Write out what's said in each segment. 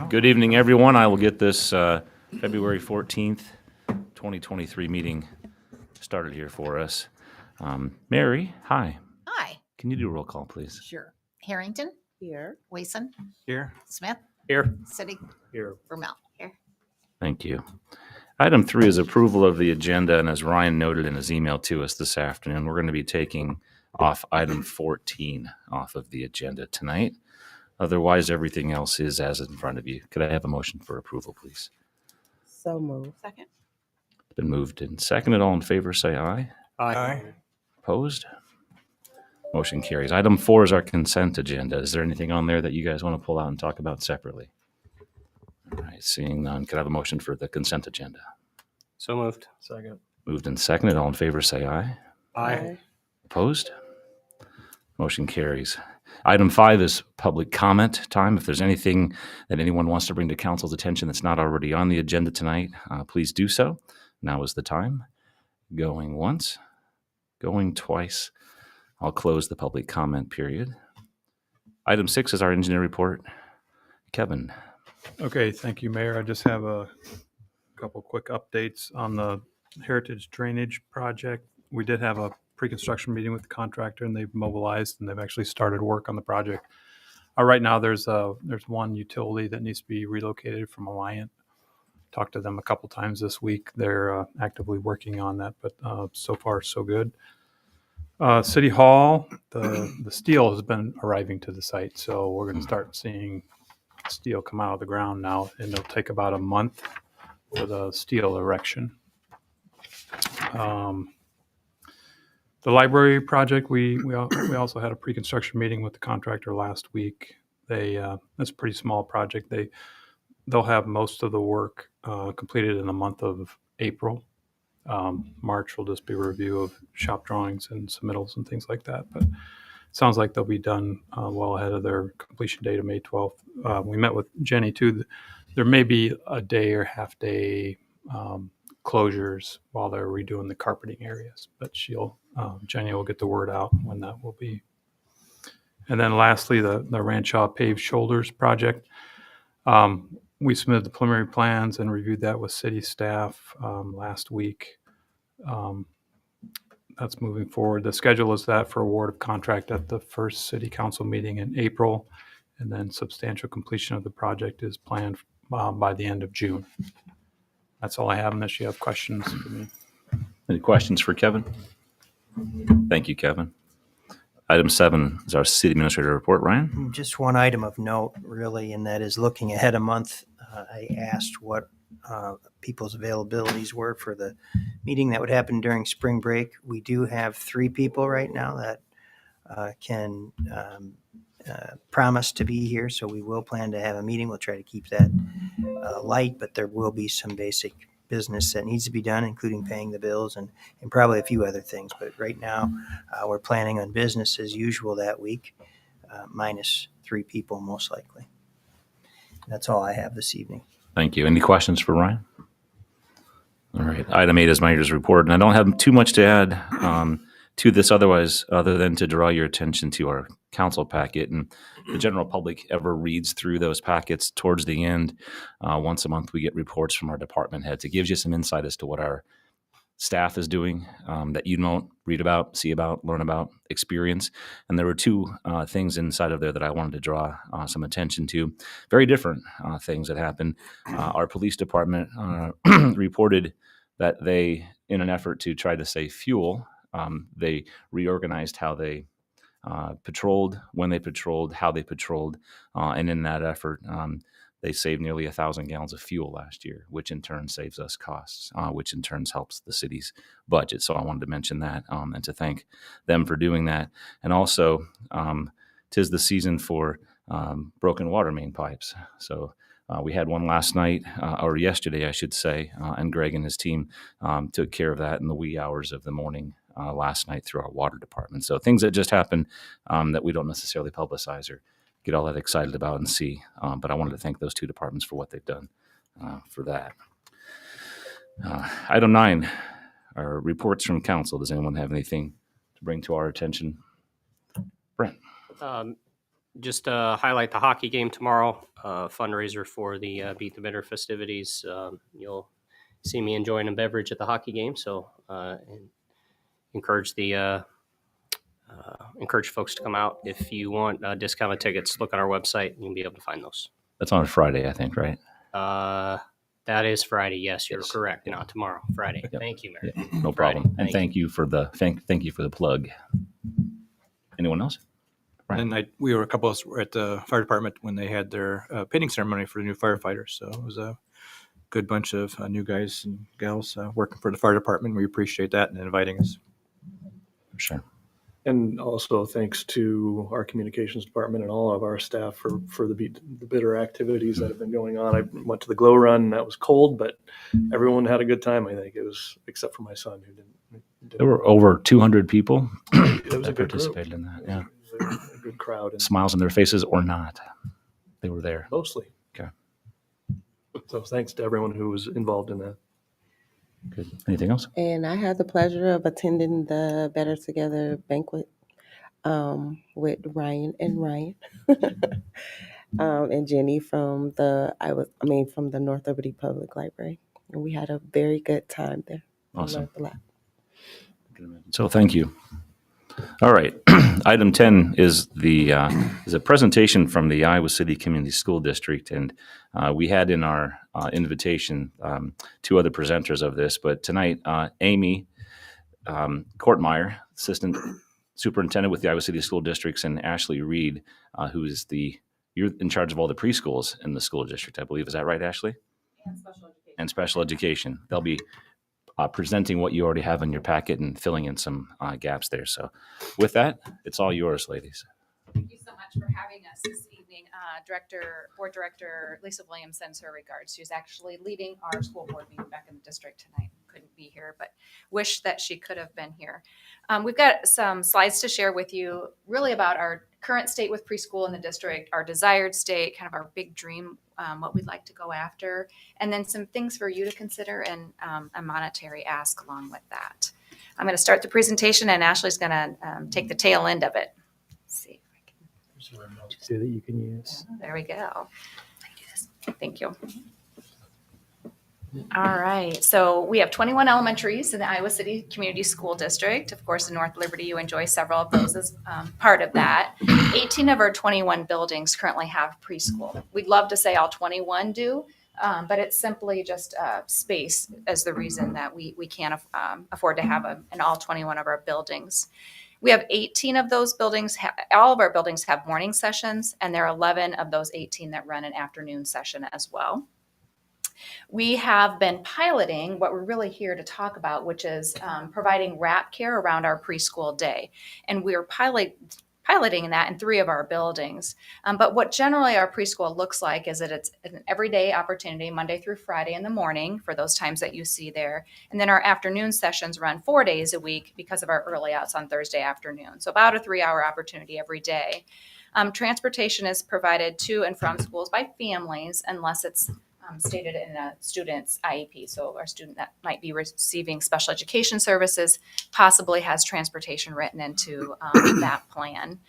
Good evening, everyone. I will get this February 14th, 2023 meeting started here for us. Mary, hi. Hi. Can you do a roll call, please? Sure. Harrington. Here. Wason. Here. Smith. Here. City. Here. Vermel. Here. Thank you. Item 3 is approval of the agenda, and as Ryan noted in his email to us this afternoon, we're going to be taking off item 14 off of the agenda tonight. Otherwise, everything else is as in front of you. Could I have a motion for approval, please? So moved. Second. It's been moved and seconded. All in favor, say aye. Aye. Opposed? Motion carries. Item 4 is our consent agenda. Is there anything on there that you guys want to pull out and talk about separately? All right, seeing none, could I have a motion for the consent agenda? So moved. Second. Moved and seconded. All in favor, say aye. Aye. Opposed? Motion carries. Item 5 is public comment time. If there's anything that anyone wants to bring to council's attention that's not already on the agenda tonight, please do so. Now is the time. Going once, going twice. I'll close the public comment period. Item 6 is our engineer report. Kevin. Okay, thank you, Mayor. I just have a couple quick updates on the Heritage Drainage Project. We did have a pre-construction meeting with the contractor, and they've mobilized and they've actually started work on the project. Right now, there's one utility that needs to be relocated from Alliant. Talked to them a couple times this week. They're actively working on that, but so far so good. City Hall, the steel has been arriving to the site, so we're going to start seeing steel come out of the ground now, and it'll take about a month for the steel erection. The library project, we also had a pre-construction meeting with the contractor last week. That's a pretty small project. They'll have most of the work completed in the month of April. March will just be a review of shop drawings and submittals and things like that. But it sounds like they'll be done well ahead of their completion date of May 12th. We met with Jenny too. There may be a day or half day closures while they're redoing the carpeting areas, but Jenny will get the word out when that will be. And then lastly, the Ranchaw paved shoulders project. We submitted the preliminary plans and reviewed that with city staff last week. That's moving forward. The schedule is that for award of contract at the first city council meeting in April, and then substantial completion of the project is planned by the end of June. That's all I have, unless you have questions for me. Any questions for Kevin? Thank you, Kevin. Item 7 is our city administrator report. Ryan? Just one item of note, really, and that is looking ahead a month. I asked what people's availabilities were for the meeting that would happen during spring break. We do have 3 people right now that can promise to be here, so we will plan to have a meeting. We'll try to keep that light, but there will be some basic business that needs to be done, including paying the bills and probably a few other things. But right now, we're planning on business as usual that week, minus 3 people most likely. That's all I have this evening. Thank you. Any questions for Ryan? All right. Item 8 is manager's report, and I don't have too much to add to this other than to draw your attention to our council packet. And the general public ever reads through those packets towards the end. Once a month, we get reports from our department heads. It gives you some insight as to what our staff is doing that you don't read about, see about, learn about, experience. And there were 2 things inside of there that I wanted to draw some attention to. Very different things that happened. Our police department reported that they, in an effort to try to save fuel, they reorganized how they patrolled, when they patrolled, how they patrolled, and in that effort, they saved nearly 1,000 gallons of fuel last year, which in turn saves us costs, which in turn helps the city's budget. So I wanted to mention that and to thank them for doing that. And also, 'tis the season for broken water main pipes. So we had one last night, or yesterday, I should say, and Greg and his team took care of that in the wee hours of the morning last night through our water department. So things that just happen that we don't necessarily publicize or get all that excited about and see. But I wanted to thank those 2 departments for what they've done for that. Item 9 are reports from council. Does anyone have anything to bring to our attention? Brent? Just highlight the hockey game tomorrow, fundraiser for the Beat the Bitter festivities. You'll see me enjoying a beverage at the hockey game, so and encourage encourage folks to come out. If you want discounted tickets, look on our website and you'll be able to find those. That's on Friday, I think, right? That is Friday. Yes, you're Yes. correct. Not tomorrow, Friday. Yep. Thank you, Mary. Yeah, no Friday. problem. And thank you for the thank you for the plug. Anyone else? Right. And we were a couple of us were at the fire department when they had their painting ceremony for the new firefighters. So it was a good bunch of new guys and gals working for the fire department. We appreciate that and inviting us. Sure. And also thanks to our communications department and all of our staff for the Beat the Bitter activities that have been going on. I went to the glow run. That was cold, but everyone had a good time. I think it was, except for my son who didn't. There were over 200 people It was a that good group. participated in that. Yeah. It was a good crowd, and Smiles on their faces or not. They were there. mostly. Okay. So thanks to everyone who was involved in that. Good. Anything else? And I had the pleasure of attending the Better Together banquet with Ryan and Jenny from from the North Liberty Public Library, and we had a very good time there. I Awesome. learned a lot. So thank you. All right. Item 10 is a presentation from the Iowa City Community School District, and we had in our invitation two other presenters of this, but tonight Amy Kortmeyer, Assistant Superintendent with the Iowa City School Districts, and Ashley Reed, who is you're in charge of all the preschools in the school district, I believe. Is that right, Ashley? And special education. They'll be presenting what you already have in your packet and filling in some gaps there. So with that, it's all yours, ladies. Thank you so much for having us this evening. Board Director Lisa Williams sends her regards. She's actually leading our school board meeting back in the district tonight. Couldn't be here, but wish that she could have been here. We've got some slides to share with you really about our current state with preschool in the district, our desired state, kind of our big dream, what we'd like to go after, and then some things for you to consider and a monetary ask along with that. I'm going to start the presentation and Ashley's going to take the tail end of it. Let's see. That you can use. There we go. Thank you. All right. So we have 21 elementaries in the Iowa City Community School District. Of course, in North Liberty, you enjoy several of those as part of that. 18 of our 21 buildings currently have preschool. We'd love to say all 21 do, but it's simply just space as the reason that we can't afford to have in all 21 of our buildings. We have 18 of those buildings. All of our buildings have morning sessions, and there are 11 of those 18 that run an afternoon session as well. We have been piloting what we're really here to talk about, which is providing wrap care around our preschool day. And we're piloting that in 3 of our buildings. But what generally our preschool looks like is that it's an everyday opportunity, Monday through Friday in the morning for those times that you see there. And then our afternoon sessions run 4 days a week because of our early outs on Thursday afternoon. So about a 3-hour opportunity every day. Transportation is provided to and from schools by families unless it's stated in a student's IEP. So our student that might be receiving special education services possibly has transportation written into that plan.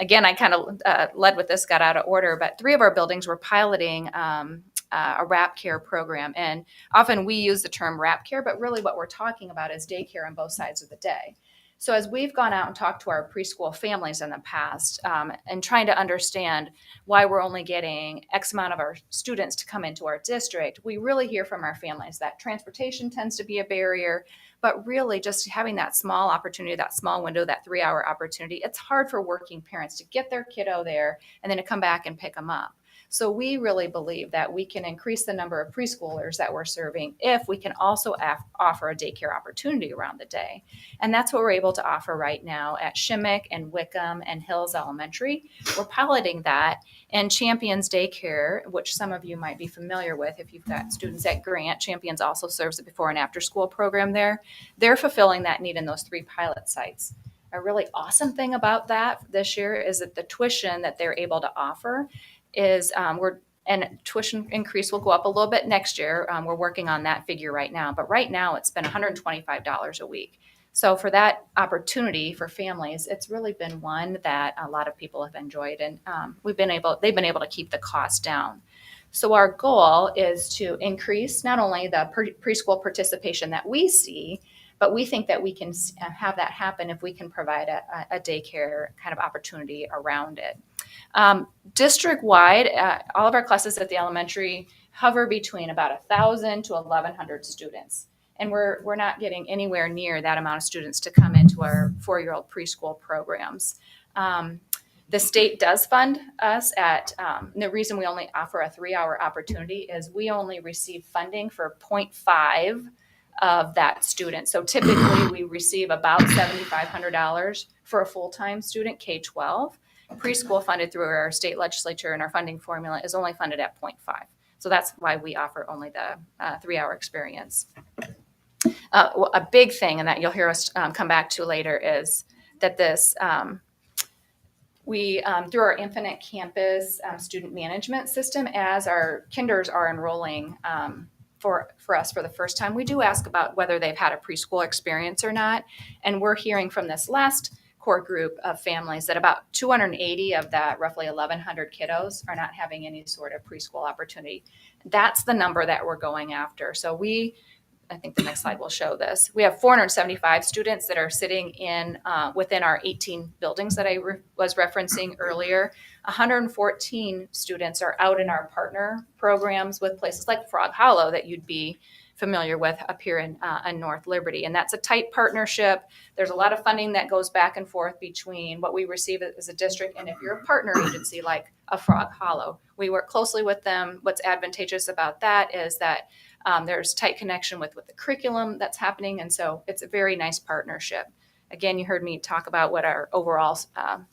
Again, I kind of led with this, got out of order, but 3 of our buildings were piloting a wrap care program. And often we use the term wrap care, but really what we're talking about is daycare on both sides of the day. So as we've gone out and talked to our preschool families in the past and trying to understand why we're only getting X amount of our students to come into our district, we really hear from our families that transportation tends to be a barrier, but really just having that small opportunity, that small window, that 3-hour opportunity, it's hard for working parents to get their kiddo there and then to come back and pick them up. So we really believe that we can increase the number of preschoolers that we're serving if we can also offer a daycare opportunity around the day. And that's what we're able to offer right now at Shimmick and Wickham and Hills Elementary. We're piloting that. And Champions Daycare, which some of you might be familiar with if you've got students at Grant, Champions also serves a before and after school program there. They're fulfilling that need in those 3 pilot sites. A really awesome thing about that this year is that the tuition that they're able to offer is and tuition increase will go up a little bit next year. We're working on that figure right now, but right now it's been $125 a week. So for that opportunity for families, it's really been one that a lot of people have enjoyed, and they've been able to keep the cost down. So our goal is to increase not only the preschool participation that we see, but we think that we can have that happen if we can provide a daycare kind of opportunity around it. District-wide, all of our classes at the elementary hover between about 1,000 to 1,100 students. And we're not getting anywhere near that amount of students to come into our 4-year-old preschool programs. The state does fund us the reason we only offer a 3-hour opportunity is we only receive funding for 0.5 of that student. So typically we receive about $7,500 for a full-time student, K-12. Preschool funded through our state legislature and our funding formula is only funded at 0.5. So that's why we offer only the 3-hour experience. A big thing, and that you'll hear us come back to later, is that this we through our Infinite Campus student management system, as our kinders are enrolling for us for the first time, we do ask about whether they've had a preschool experience or not. And we're hearing from this last core group of families that about 280 of that roughly 1,100 kiddos are not having any sort of preschool opportunity. That's the number that we're going after. So I think the next slide will show this. We have 475 students that are sitting in within our 18 buildings that I was referencing earlier. 114 students are out in our partner programs with places like Frog Hollow that you'd be familiar with up here in North Liberty. And that's a tight partnership. There's a lot of funding that goes back and forth between what we receive as a district and if you're a partner agency like a Frog Hollow. We work closely with them. What's advantageous about that is that there's tight connection with the curriculum that's happening. And so it's a very nice partnership. Again, you heard me talk about what our overall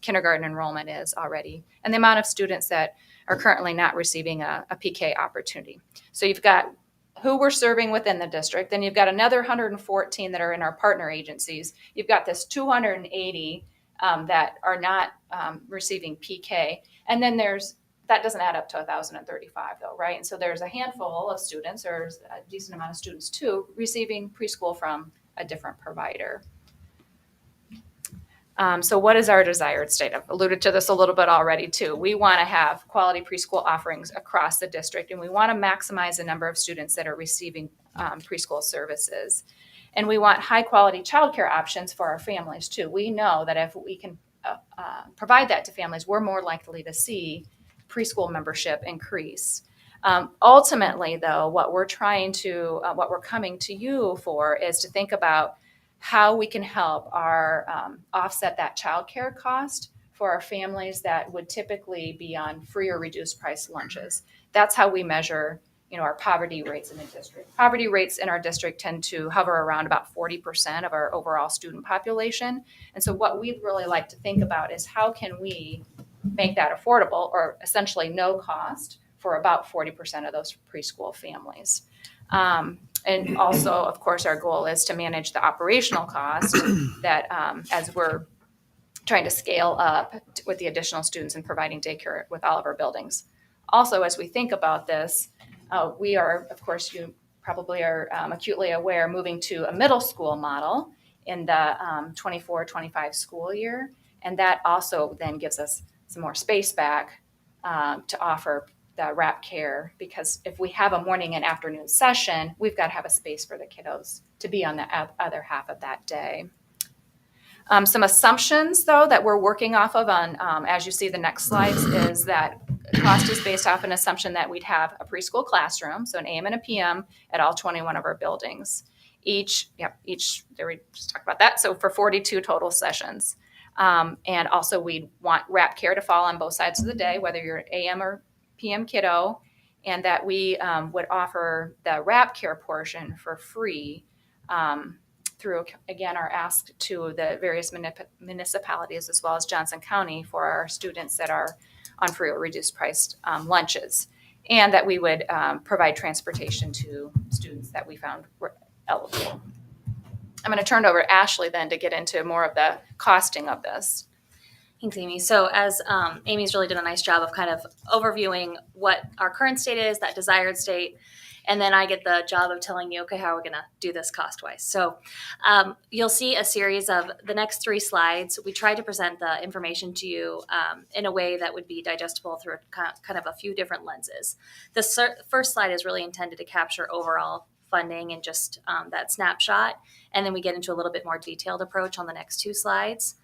kindergarten enrollment is already and the amount of students that are currently not receiving a PK opportunity. So you've got who we're serving within the district. Then you've got another 114 that are in our partner agencies. You've got this 280 that are not receiving PK. And then that doesn't add up to 1,035 though, right? And so there's a handful of students, or a decent amount of students too, receiving preschool from a different provider. So what is our desired state? I've alluded to this a little bit already too. We want to have quality preschool offerings across the district, and we want to maximize the number of students that are receiving preschool services. And we want high quality childcare options for our families too. We know that if we can provide that to families, we're more likely to see preschool membership increase. Ultimately though, what we're coming to you for is to think about how we can help offset that childcare cost for our families that would typically be on free or reduced price lunches. That's how we measure, our poverty rates in the district. Poverty rates in our district tend to hover around about 40% of our overall student population. And so what we'd really like to think about is how can we make that affordable or essentially no cost for about 40% of those preschool families. And also, of course, our goal is to manage the operational cost that as we're trying to scale up with the additional students and providing daycare with all of our buildings. Also, as we think about this, we are, of course, you probably are acutely aware, moving to a middle school model in the 24-25 school year. And that also then gives us some more space back to offer the wrap care, because if we have a morning and afternoon session, we've got to have a space for the kiddos to be on the other half of that day. Some assumptions, though, that we're working off of as you see the next slides, is that cost is based off an assumption that we'd have a preschool classroom, so an AM and a PM at all 21 of our buildings. Each, there we just talked about that. So for 42 total sessions. And also we'd want wrap care to fall on both sides of the day, whether you're AM or PM kiddo, and that we would offer the wrap care portion for free through, again, our ask to the various municipalities as well as Johnson County for our students that are on free or reduced priced lunches, and that we would provide transportation to students that we found were eligible. I'm going to turn it over to Ashley then to get into more of the costing of this. Thanks, Amy. So as Amy's really done a nice job of kind of overviewing what our current state is, that desired state, and then I get the job of telling you, okay, how are we going to do this cost-wise? So you'll see a series of the next 3 slides. We tried to present the information to you in a way that would be digestible through kind of a few different lenses. The first slide is really intended to capture overall funding and just that snapshot, and then we get into a little bit more detailed approach on the next 2 slides.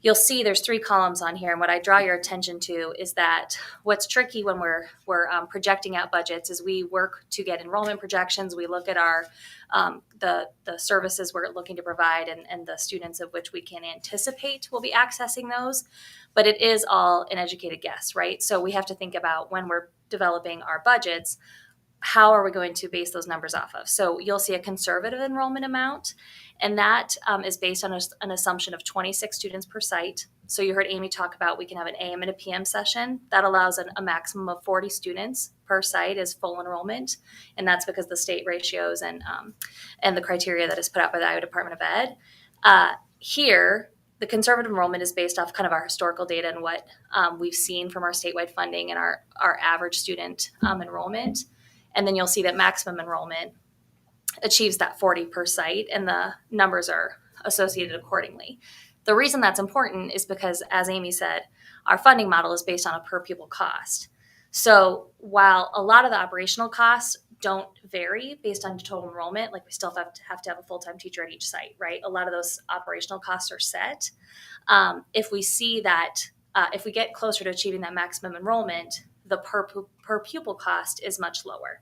You'll see there's 3 columns on here, and what I draw your attention to is that what's tricky when we're projecting out budgets is we work to get enrollment projections. We look at our the services we're looking to provide and the students of which we can anticipate will be accessing those, but it is all an educated guess, right? So we have to think about when we're developing our budgets, how are we going to base those numbers off of? So you'll see a conservative enrollment amount, and that is based on an assumption of 26 students per site. So you heard Amy talk about we can have an AM and a PM session. That allows a maximum of 40 students per site as full enrollment, and that's because the state ratios and the criteria that is put out by the Iowa Department of Ed. Here, the conservative enrollment is based off kind of our historical data and what we've seen from our statewide funding and our average student enrollment. And then you'll see that maximum enrollment achieves that 40 per site, and the numbers are associated accordingly. The reason that's important is because, as Amy said, our funding model is based on a per pupil cost. So while a lot of the operational costs don't vary based on total enrollment, like we still have to have a full-time teacher at each site, right? A lot of those operational costs are set. If we see that, if we get closer to achieving that maximum enrollment, the per pupil cost is much lower.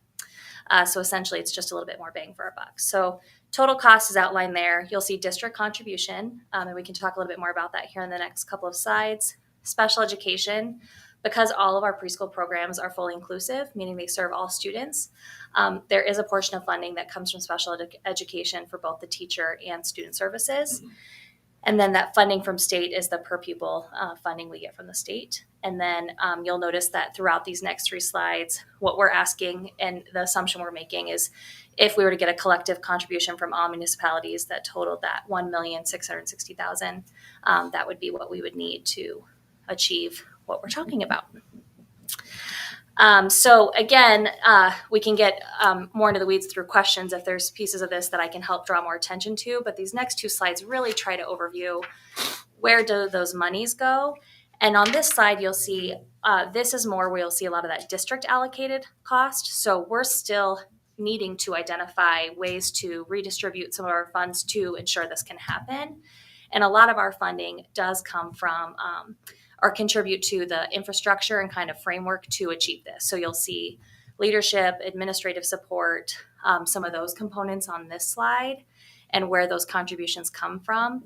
So essentially, it's just a little bit more bang for our buck. So total cost is outlined there. You'll see district contribution, and we can talk a little bit more about that here in the next couple of slides. Special education, because all of our preschool programs are fully inclusive, meaning they serve all students, there is a portion of funding that comes from special education for both the teacher and student services. And then that funding from state is the per pupil funding we get from the state. And then you'll notice that throughout these next 3 slides, what we're asking and the assumption we're making is if we were to get a collective contribution from all municipalities that totaled that $1,660,000, that would be what we would need to achieve what we're talking about. So again, we can get more into the weeds through questions if there's pieces of this that I can help draw more attention to, but these next 2 slides really try to overview where do those monies go. And on this slide, you'll see this is more where you'll see a lot of that district allocated cost. So we're still needing to identify ways to redistribute some of our funds to ensure this can happen. And a lot of our funding does come from or contribute to the infrastructure and kind of framework to achieve this. So you'll see leadership, administrative support, some of those components on this slide and where those contributions come from.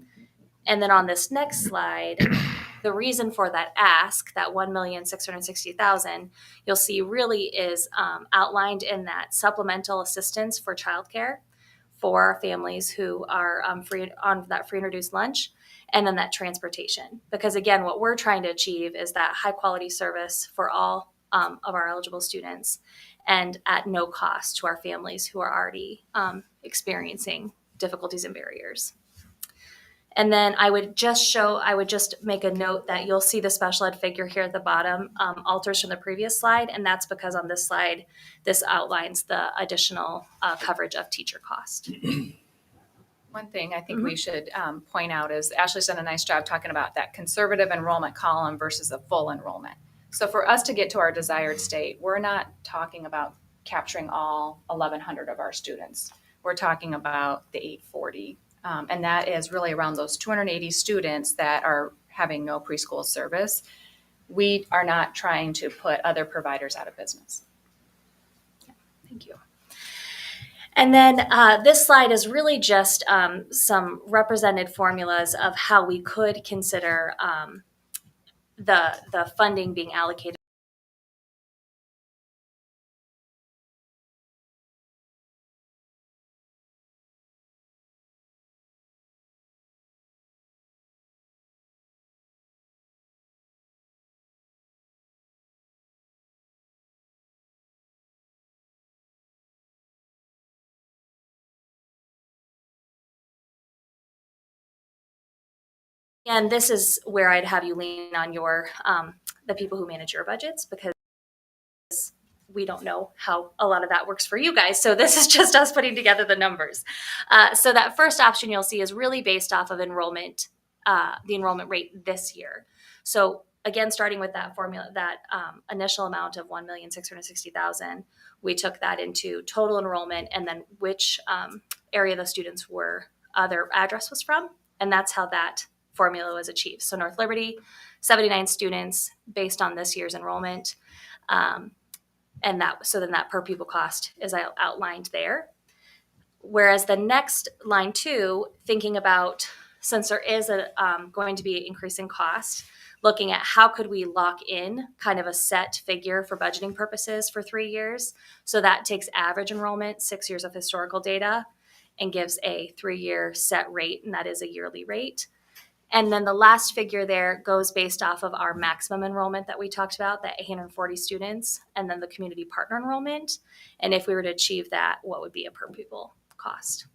And then on this next slide, the reason for that ask, that $1,660,000, you'll see really is outlined in that supplemental assistance for childcare for families who are free on that free and reduced lunch, and then that transportation. Because again, what we're trying to achieve is that high quality service for all of our eligible students and at no cost to our families who are already experiencing difficulties and barriers. And then I would just make a note that you'll see the special ed figure here at the bottom alters from the previous slide. And that's because on this slide, this outlines the additional coverage of teacher cost. One thing I think we should point out is Ashley's done a nice job talking about that conservative enrollment column versus a full enrollment. So for us to get to our desired state, we're not talking about capturing all 1,100 of our students. We're talking about the 840. And that is really around those 280 students that are having no preschool service. We are not trying to put other providers out of business. Yeah, thank you. And then this slide is really just some represented formulas of how we could consider the funding being allocated And this is where I'd have you lean on your the people who manage your budgets, because we don't know how a lot of that works for you guys. So this is just us putting together the numbers. So that first option you'll see is really based off of enrollment, the enrollment rate this year. So again, starting with that formula, that initial amount of 1,660,000, we took that into total enrollment and then which area the students were, their address was from. And that's how that formula was achieved. So North Liberty, 79 students based on this year's enrollment. And so then that per pupil cost is outlined there. Whereas the next line 2, thinking about, since there is going to be increasing cost, looking at how could we lock in kind of a set figure for budgeting purposes for 3 years. So that takes average enrollment, 6 years of historical data, and gives a 3-year set rate, and that is a yearly rate. And then the last figure there goes based off of our maximum enrollment that we talked about, that 840 students, and then the community partner enrollment. And if we were to achieve that, what would be a per pupil cost?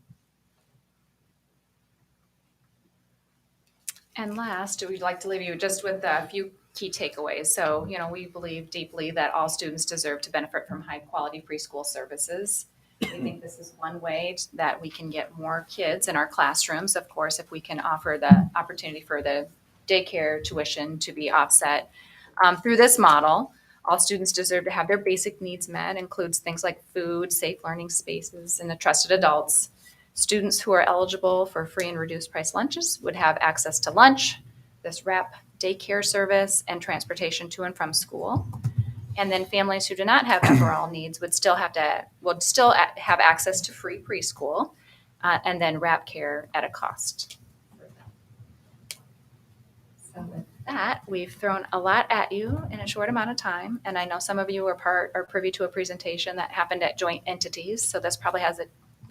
And last, we'd like to leave you just with a few key takeaways. So, we believe deeply that all students deserve to benefit from high quality preschool services. We think this is one way that we can get more kids in our classrooms. Of course, if we can offer the opportunity for the daycare tuition to be offset through this model, all students deserve to have their basic needs met, includes things like food, safe learning spaces, and trusted adults. Students who are eligible for free and reduced price lunches would have access to lunch, this WRAP daycare service, and transportation to and from school. And then families who do not have overall needs would still have access to free preschool and then WRAP care at a cost. So with that, we've thrown a lot at you in a short amount of time. And I know some of you are privy to a presentation that happened at joint entities. So this probably has a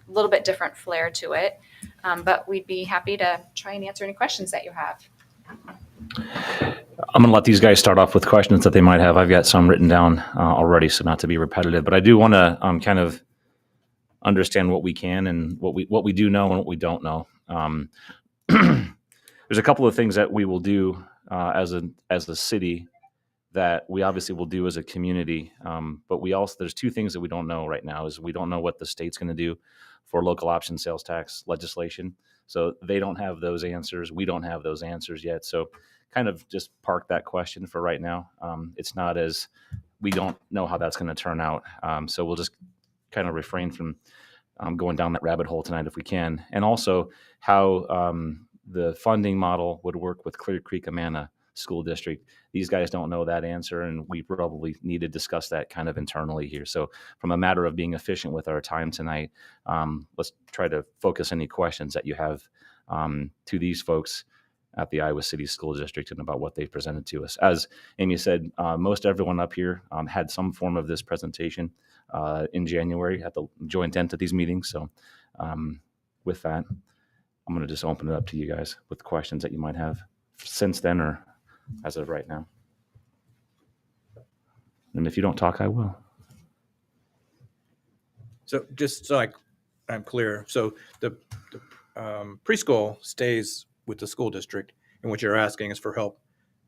little bit different flair to it. But we'd be happy to try and answer any questions that you have. I'm going to let these guys start off with questions that they might have. I've got some written down already, so not to be repetitive, but I do want to kind of understand what we can and what we do know and what we don't know. There's a couple of things that we will do as a city that we obviously will do as a community, but there's two things that we don't know right now. Is we don't know what the state's going to do for local option sales tax legislation. So they don't have those answers. We don't have those answers yet. So kind of just park that question for right now. It's not as we don't know how that's going to turn out. So we'll just kind of refrain from going down that rabbit hole tonight if we can. And also how the funding model would work with Clear Creek Amana School District. These guys don't know that answer, and we probably need to discuss that kind of internally here. So from a matter of being efficient with our time tonight, let's try to focus any questions that you have to these folks at the Iowa City School District and about what they've presented to us. As Amy said, most everyone up here had some form of this presentation in January at the joint entities meeting. So with that, I'm going to just open it up to you guys with questions that you might have since then or as of right now. And if you don't talk, I will. So just so I'm clear, so the preschool stays with the school district, and what you're asking is for help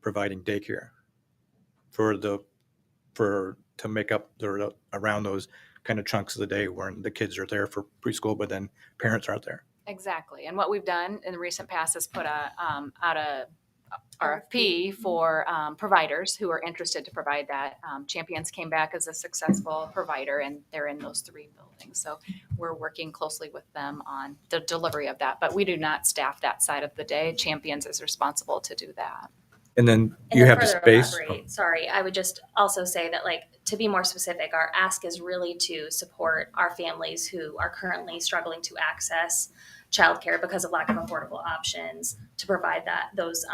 providing daycare to make up around those kind of chunks of the day when the kids are there for preschool, but then parents aren't there. Exactly. And what we've done in the recent past is put out a RFP for providers who are interested to provide that. Champions came back as a successful provider, and they're in those 3 buildings. So we're working closely with them on the delivery of that. But we do not staff that side of the day. Champions is responsible to do that. And then you have the space. Sorry, I would just also say that, to be more specific, our ask is really to support our families who are currently struggling to access childcare because of lack of affordable options, to provide those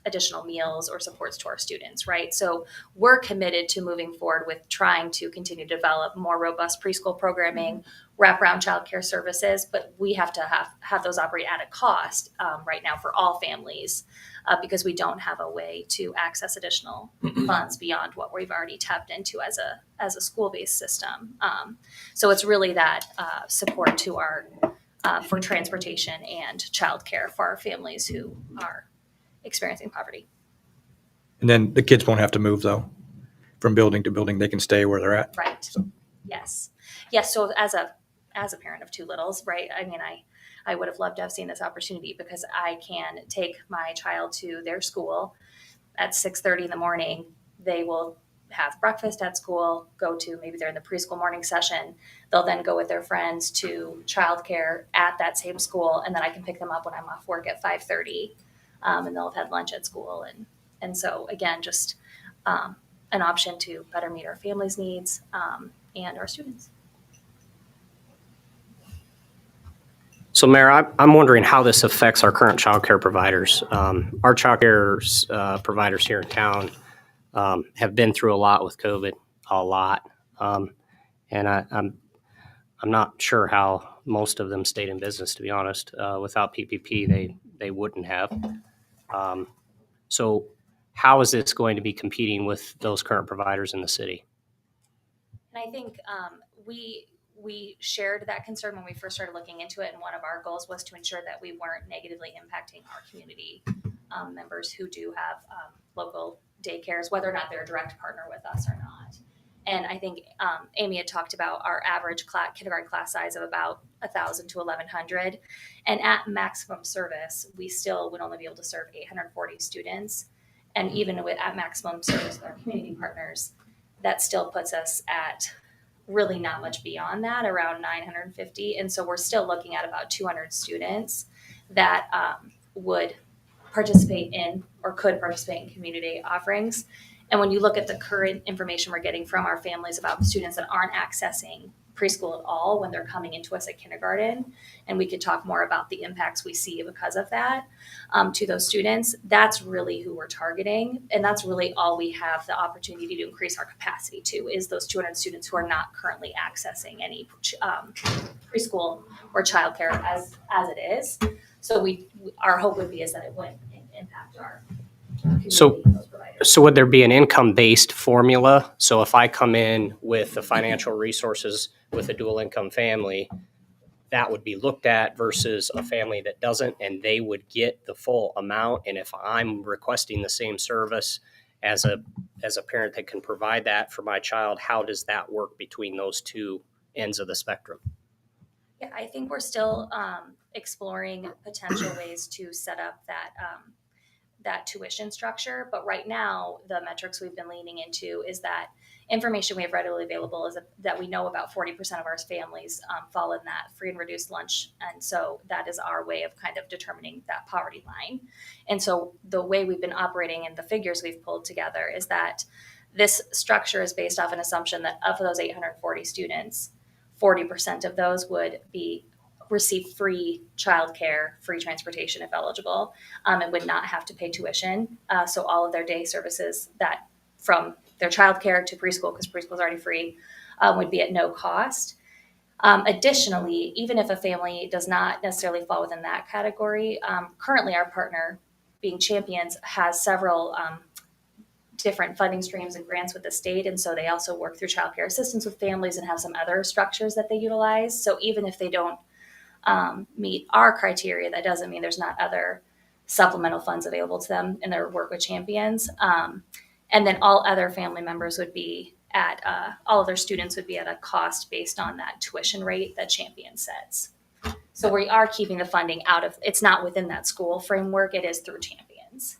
additional meals or supports to our students, right? So we're committed to moving forward with trying to continue to develop more robust preschool programming, wraparound childcare services, but we have to have those operate at a cost right now for all families because we don't have a way to access additional funds beyond what we've already tapped into as a school-based system. So it's really that support to our for transportation and childcare for our families who are experiencing poverty. And then the kids won't have to move though, from building to building. They can stay where they're at. Right. So. Yes. Yes. So as a parent of two littles, right? I mean, I would have loved to have seen this opportunity because I can take my child to their school at 6:30 in the morning. They will have breakfast at school, go to, maybe they're in the preschool morning session. They'll then go with their friends to childcare at that same school. And then I can pick them up when I'm off work at 5:30. And they'll have had lunch at school. And so again, just an option to better meet our families' needs and our students. So, Mayor, I'm wondering how this affects our current child care providers. Our child care providers here in town have been through a lot with COVID, a lot. And I'm not sure how most of them stayed in business, to be honest. Without PPP, they wouldn't have. So how is this going to be competing with those current providers in the city? And I think we shared that concern when we first started looking into it. And one of our goals was to ensure that we weren't negatively impacting our community members who do have local daycares, whether or not they're a direct partner with us or not. And I think Amy had talked about our average kindergarten class size of about 1,000 to 1,100. And at maximum service, we still would only be able to serve 840 students. And even at maximum service with our community partners, that still puts us at really not much beyond that, around 950. And so we're still looking at about 200 students that would participate in or could participate in community offerings. And when you look at the current information we're getting from our families about students that aren't accessing preschool at all when they're coming into us at kindergarten, and we could talk more about the impacts we see because of that to those students, that's really who we're targeting. And that's really all we have the opportunity to increase our capacity to, is those 200 students who are not currently accessing any preschool or childcare as it is. So our hope would be is that it wouldn't impact our community. So would there be an income-based formula? So if I come in with the financial resources with a dual income family, that would be looked at versus a family that doesn't, and they would get the full amount. And if I'm requesting the same service as a parent that can provide that for my child, how does that work between those two ends of the spectrum? Yeah, I think we're still exploring potential ways to set up that tuition structure. But right now, the metrics we've been leaning into is that information we have readily available is that we know about 40% of our families fall in that free and reduced lunch. And so that is our way of kind of determining that poverty line. And so the way we've been operating and the figures we've pulled together is that this structure is based off an assumption that of those 840 students, 40% of those would receive free childcare, free transportation if eligible, and would not have to pay tuition. So all of their day services that from their childcare to preschool, because preschool is already free, would be at no cost. Additionally, even if a family does not necessarily fall within that category, currently our partner, being Champions, has several different funding streams and grants with the state. And so they also work through childcare assistance with families and have some other structures that they utilize. So even if they don't meet our criteria, that doesn't mean there's not other supplemental funds available to them in their work with Champions. And then all other family members would be at, all of their students would be at a cost based on that tuition rate that Champions sets. So we are keeping the funding out of, it's not within that school framework, it is through Champions.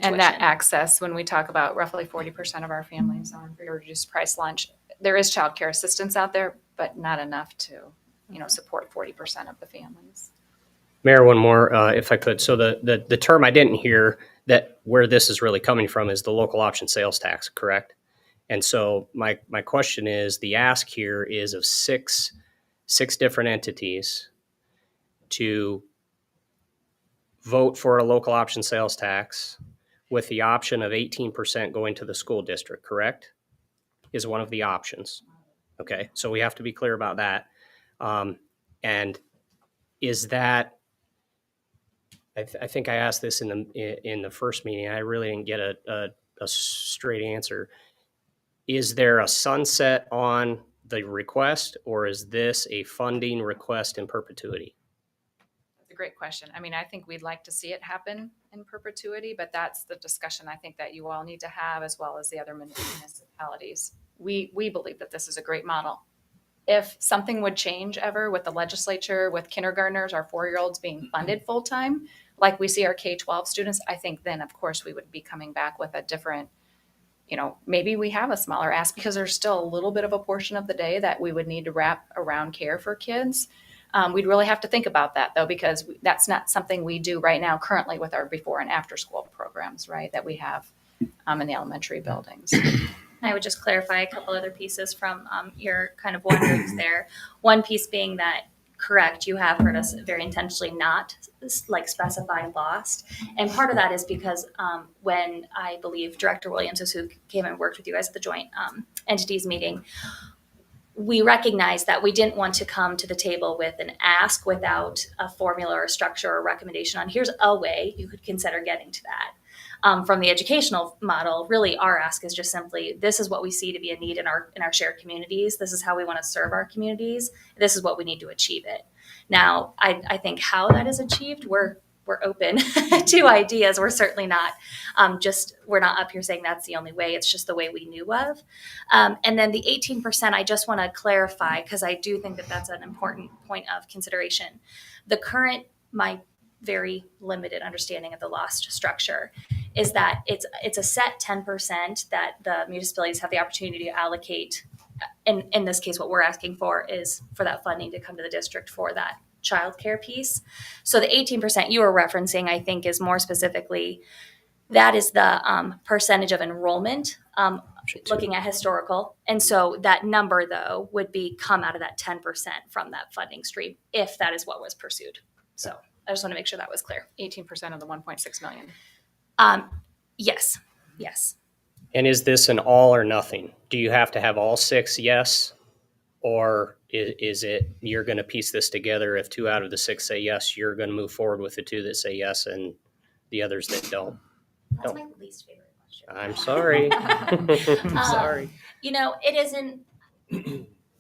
And that access, when we talk about roughly 40% of our families on free or reduced price lunch, there is childcare assistance out there, but not enough to, support 40% of the families. Mayor, one more, if I could. So the term I didn't hear that where this is really coming from is the local option sales tax, correct? And so my question is, the ask here is of six different entities to vote for a local option sales tax with the option of 18% going to the school district, correct? Is one of the options. Okay, so we have to be clear about that. And is that, I think I asked this in the first meeting. I really didn't get a straight answer. Is there a sunset on the request, or is this a funding request in perpetuity? That's a great question. I mean, I think we'd like to see it happen in perpetuity, but that's the discussion I think that you all need to have, as well as the other municipalities. We believe that this is a great model. If something would change ever with the legislature, with kindergartners, our 4-year-olds being funded full-time, like we see our K-12 students, I think then, of course, we would be coming back with a different, maybe we have a smaller ask because there's still a little bit of a portion of the day that we would need to wrap around care for kids. We'd really have to think about that, though, because that's not something we do right now currently with our before and after school programs, right, that we have in the elementary buildings. I would just clarify a couple other pieces from your kind of wanderings there. One piece being that, correct, you have heard us very intentionally not specify lost. And part of that is because when I believe Director Williams is who came and worked with you guys at the joint entities meeting, we recognized that we didn't want to come to the table with an ask without a formula or structure or recommendation on here's a way you could consider getting to that. From the educational model, really our ask is just simply, this is what we see to be a need in our shared communities. This is how we want to serve our communities. This is what we need to achieve it. Now, I think how that is achieved, we're open to ideas. We're certainly not we're not up here saying that's the only way. It's just the way we knew of. And then the 18%, I just want to clarify, because I do think that that's an important point of consideration. My very limited understanding of the lost structure is that it's a set 10% that the municipalities have the opportunity to allocate. In this case, what we're asking for is for that funding to come to the district for that childcare piece. So the 18% you were referencing, I think, is more specifically, that is the percentage of enrollment, looking at historical. And so that number, though, would come out of that 10% from that funding stream, if that is what was pursued. So I just want to make sure that was clear. 18% of the 1.6 million. Yes. And is this an all or nothing? Do you have to have all 6 yes? Or is it you're going to piece this together? If 2 out of the 6 say yes, you're going to move forward with the 2 that say yes and the others that don't? That's my least favorite question. I'm sorry. I'm sorry. It isn't.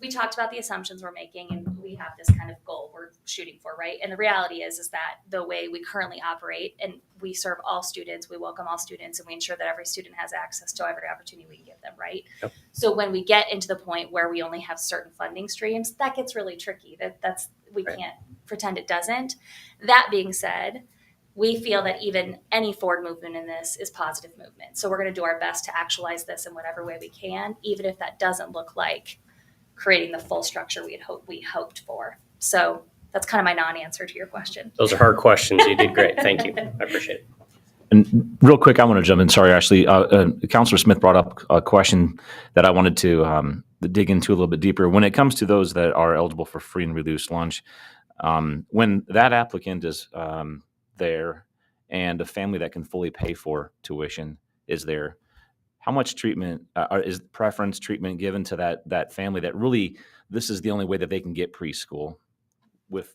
We talked about the assumptions we're making, and we have this kind of goal we're shooting for, right? And the reality is that the way we currently operate, and we serve all students, we welcome all students, and we ensure that every student has access to every opportunity we can give them, right? Yep. So when we get into the point where we only have certain funding streams, that gets really tricky. We can't pretend it doesn't. That being said, we feel that even any forward movement in this is positive movement. So we're going to do our best to actualize this in whatever way we can, even if that doesn't look like creating the full structure we hoped for. So that's kind of my non-answer to your question. Those are hard questions. You did great. Thank you. I appreciate it. And real quick, I want to jump in. Sorry, Ashley. Councilor Smith brought up a question that I wanted to dig into a little bit deeper. When it comes to those that are eligible for free and reduced lunch, when that applicant is there and a family that can fully pay for tuition is there, how much treatment is preference treatment given to that family that really this is the only way that they can get preschool with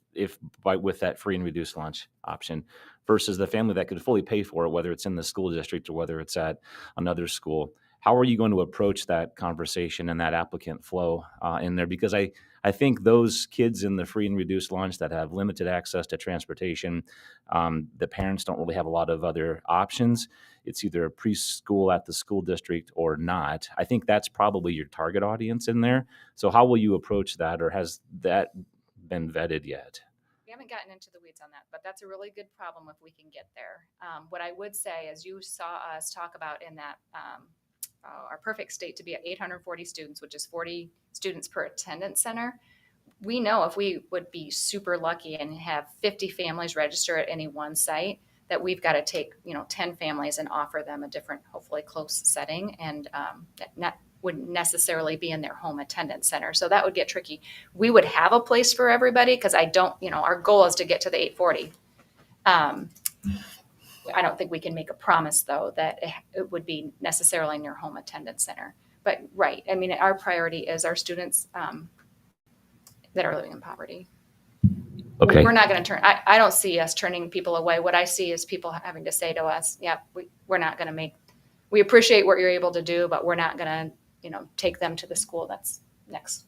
that free and reduced lunch option versus the family that could fully pay for it, whether it's in the school district or whether it's at another school? How are you going to approach that conversation and that applicant flow in there? Because I think those kids in the free and reduced lunch that have limited access to transportation, the parents don't really have a lot of other options. It's either a preschool at the school district or not. I think that's probably your target audience in there. So how will you approach that, or has that been vetted yet? We haven't gotten into the weeds on that, but that's a really good problem if we can get there. What I would say is you saw us talk about in that our perfect state to be at 840 students, which is 40 students per attendance center. We know if we would be super lucky and have 50 families register at any one site, that we've got to take 10 families and offer them a different, hopefully close setting, and that wouldn't necessarily be in their home attendance center. So that would get tricky. We would have a place for everybody because our goal is to get to the 840. I don't think we can make a promise, though, that it would be necessarily in your home attendance center. But right, I mean, our priority is our students that are living in poverty. Okay. We're not going to turn. I don't see us turning people away. What I see is people having to say to us, "Yeah, we're not going to make. We appreciate what you're able to do, but we're not going to, take them to the school that's next."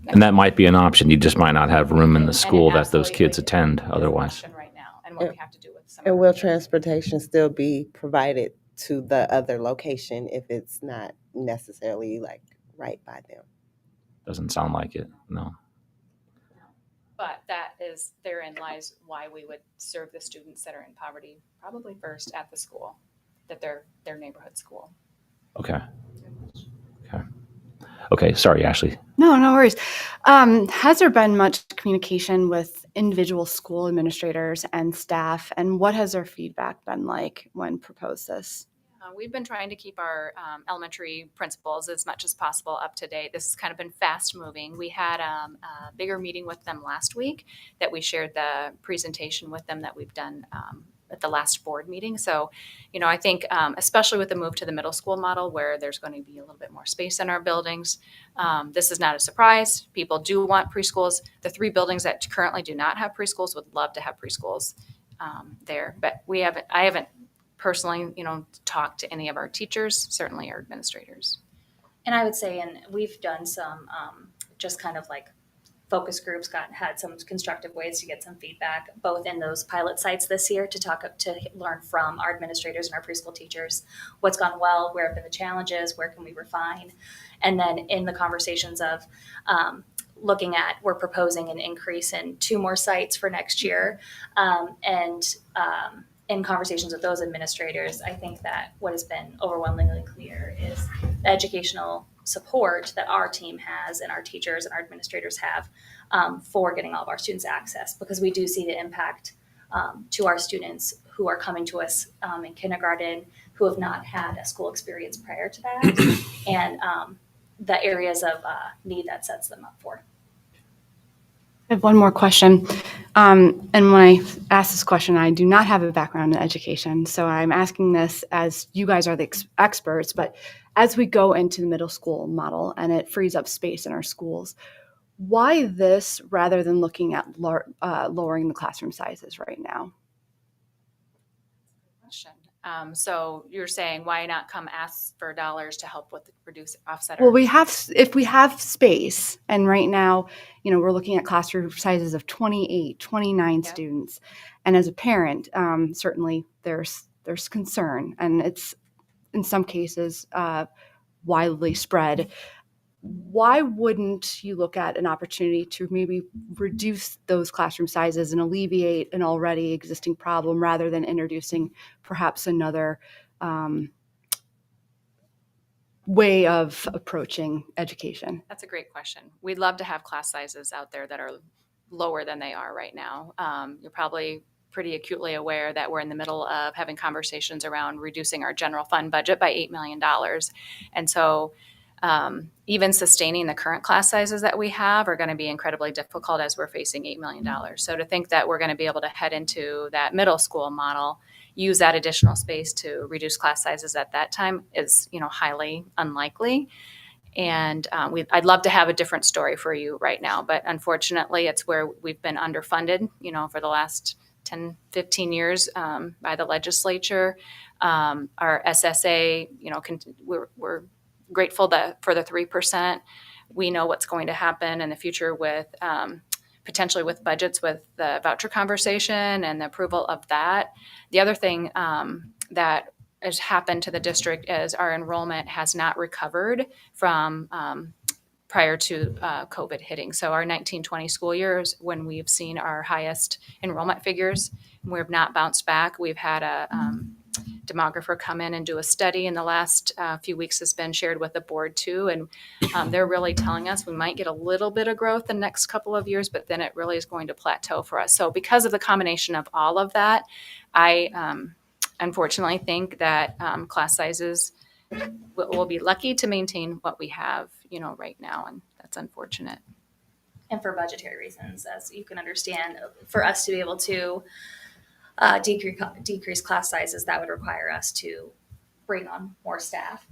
And that might be an option. You just might not have room in the school that those kids attend otherwise. Right and what we have to do with some. And will transportation still be provided to the other location if it's not necessarily like right by them? Doesn't sound like it. No. But therein lies why we would serve the students that are in poverty probably first at the school, that their neighborhood school. Okay. Okay. Sorry, Ashley. No, no worries. Has there been much communication with individual school administrators and staff, and what has their feedback been like when proposed this? We've been trying to keep our elementary principals as much as possible up to date. This has kind of been fast moving. We had a bigger meeting with them last week that we shared the presentation with them that we've done at the last board meeting. So, I think especially with the move to the middle school model where there's going to be a little bit more space in our buildings, this is not a surprise. People do want preschools. The 3 buildings that currently do not have preschools would love to have preschools there, but I haven't personally, talk to any of our teachers, certainly our administrators. And I would say, and we've done some just kind of like focus groups, had some constructive ways to get some feedback, both in those pilot sites this year to learn from our administrators and our preschool teachers, what's gone well, where have been the challenges, where can we refine, and then in the conversations of looking at, we're proposing an increase in 2 more sites for next year, and in conversations with those administrators, I think that what has been overwhelmingly clear is the educational support that our team has and our teachers and our administrators have for getting all of our students access, because we do see the impact to our students who are coming to us in kindergarten who have not had a school experience prior to that, and the areas of need that sets them up for. I have one more question. And when I ask this question, I do not have a background in education. So I'm asking this as you guys are the experts, but as we go into the middle school model and it frees up space in our schools, why this rather than looking at lowering the classroom sizes right now? Question. So you're saying why not come ask for dollars to help with reduce offset? Well, if we have space, and right now, we're looking at classroom sizes of 28, 29 students. And as a parent, certainly there's concern, and it's in some cases widely spread. Why wouldn't you look at an opportunity to maybe reduce those classroom sizes and alleviate an already existing problem rather than introducing perhaps another way of approaching education? That's a great question. We'd love to have class sizes out there that are lower than they are right now. You're probably pretty acutely aware that we're in the middle of having conversations around reducing our general fund budget by $8 million. And so even sustaining the current class sizes that we have are going to be incredibly difficult as we're facing $8 million. So to think that we're going to be able to head into that middle school model, use that additional space to reduce class sizes at that time is, highly unlikely. And I'd love to have a different story for you right now, but unfortunately it's where we've been underfunded, for the last 10, 15 years by the legislature. Our SSA, we're grateful for the 3%. We know what's going to happen in the future with potentially with budgets, with the voucher conversation and the approval of that. The other thing that has happened to the district is our enrollment has not recovered from prior to COVID hitting. So our 19-20 school years, when we've seen our highest enrollment figures, we have not bounced back. We've had a demographer come in and do a study in the last few weeks, has been shared with the board too. And they're really telling us we might get a little bit of growth the next couple of years, but then it really is going to plateau for us. So because of the combination of all of that, I unfortunately think that class sizes we'll be lucky to maintain what we have, right now. And that's unfortunate. And for budgetary reasons, as you can understand, for us to be able to decrease class sizes, that would require us to bring on more staff.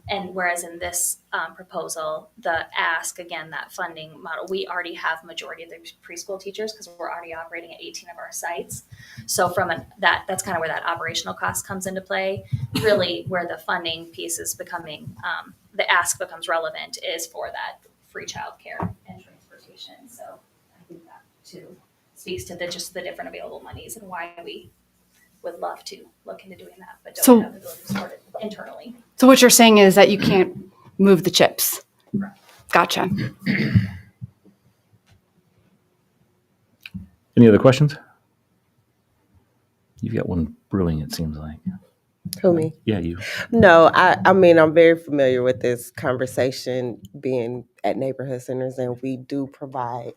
And whereas in this proposal, the ask, again, that funding model, we already have majority of the preschool teachers because we're already operating at 18 of our sites. So from that's kind of where that operational cost comes into play. Really where the funding piece is becoming, the ask becomes relevant is for that free childcare and transportation. So I think that too speaks to just the different available monies and why we would love to look into doing that, but don't So- have the ability to support it internally. So what you're saying is that you can't move the chips. Gotcha. Any other questions? You've got one brewing, it seems like. Who, me? Yeah, you. No, I mean, I'm very familiar with this conversation being at neighborhood centers, and we do provide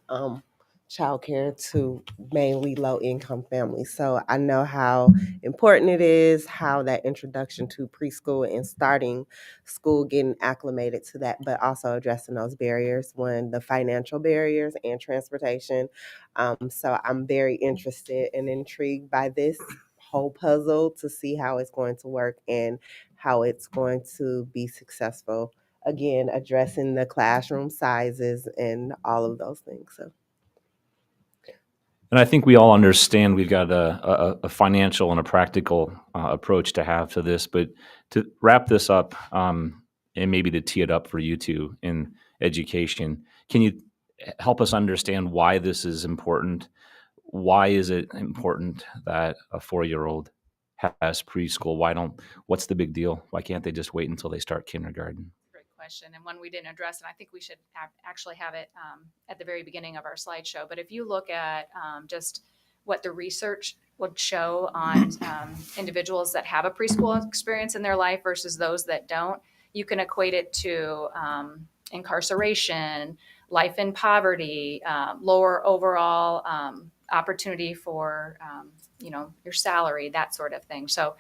childcare to mainly low income families. So I know how important it is, how that introduction to preschool and starting school, getting acclimated to that, but also addressing those barriers, when the financial barriers and transportation. So I'm very interested and intrigued by this whole puzzle to see how it's going to work and how it's going to be successful. Again, addressing the classroom sizes and all of those things. So. And I think we all understand we've got a financial and a practical approach to have to this. But to wrap this up, and maybe to tee it up for you two in education, can you help us understand why this is important? Why is it important that a 4-year-old has preschool? What's the big deal? Why can't they just wait until they start kindergarten? Great question, and one we didn't address, and I think we should actually have it at the very beginning of our slideshow. But if you look at just what the research would show on individuals that have a preschool experience in their life versus those that don't, you can equate it to incarceration, life in poverty, lower overall opportunity for your salary, that sort of thing. So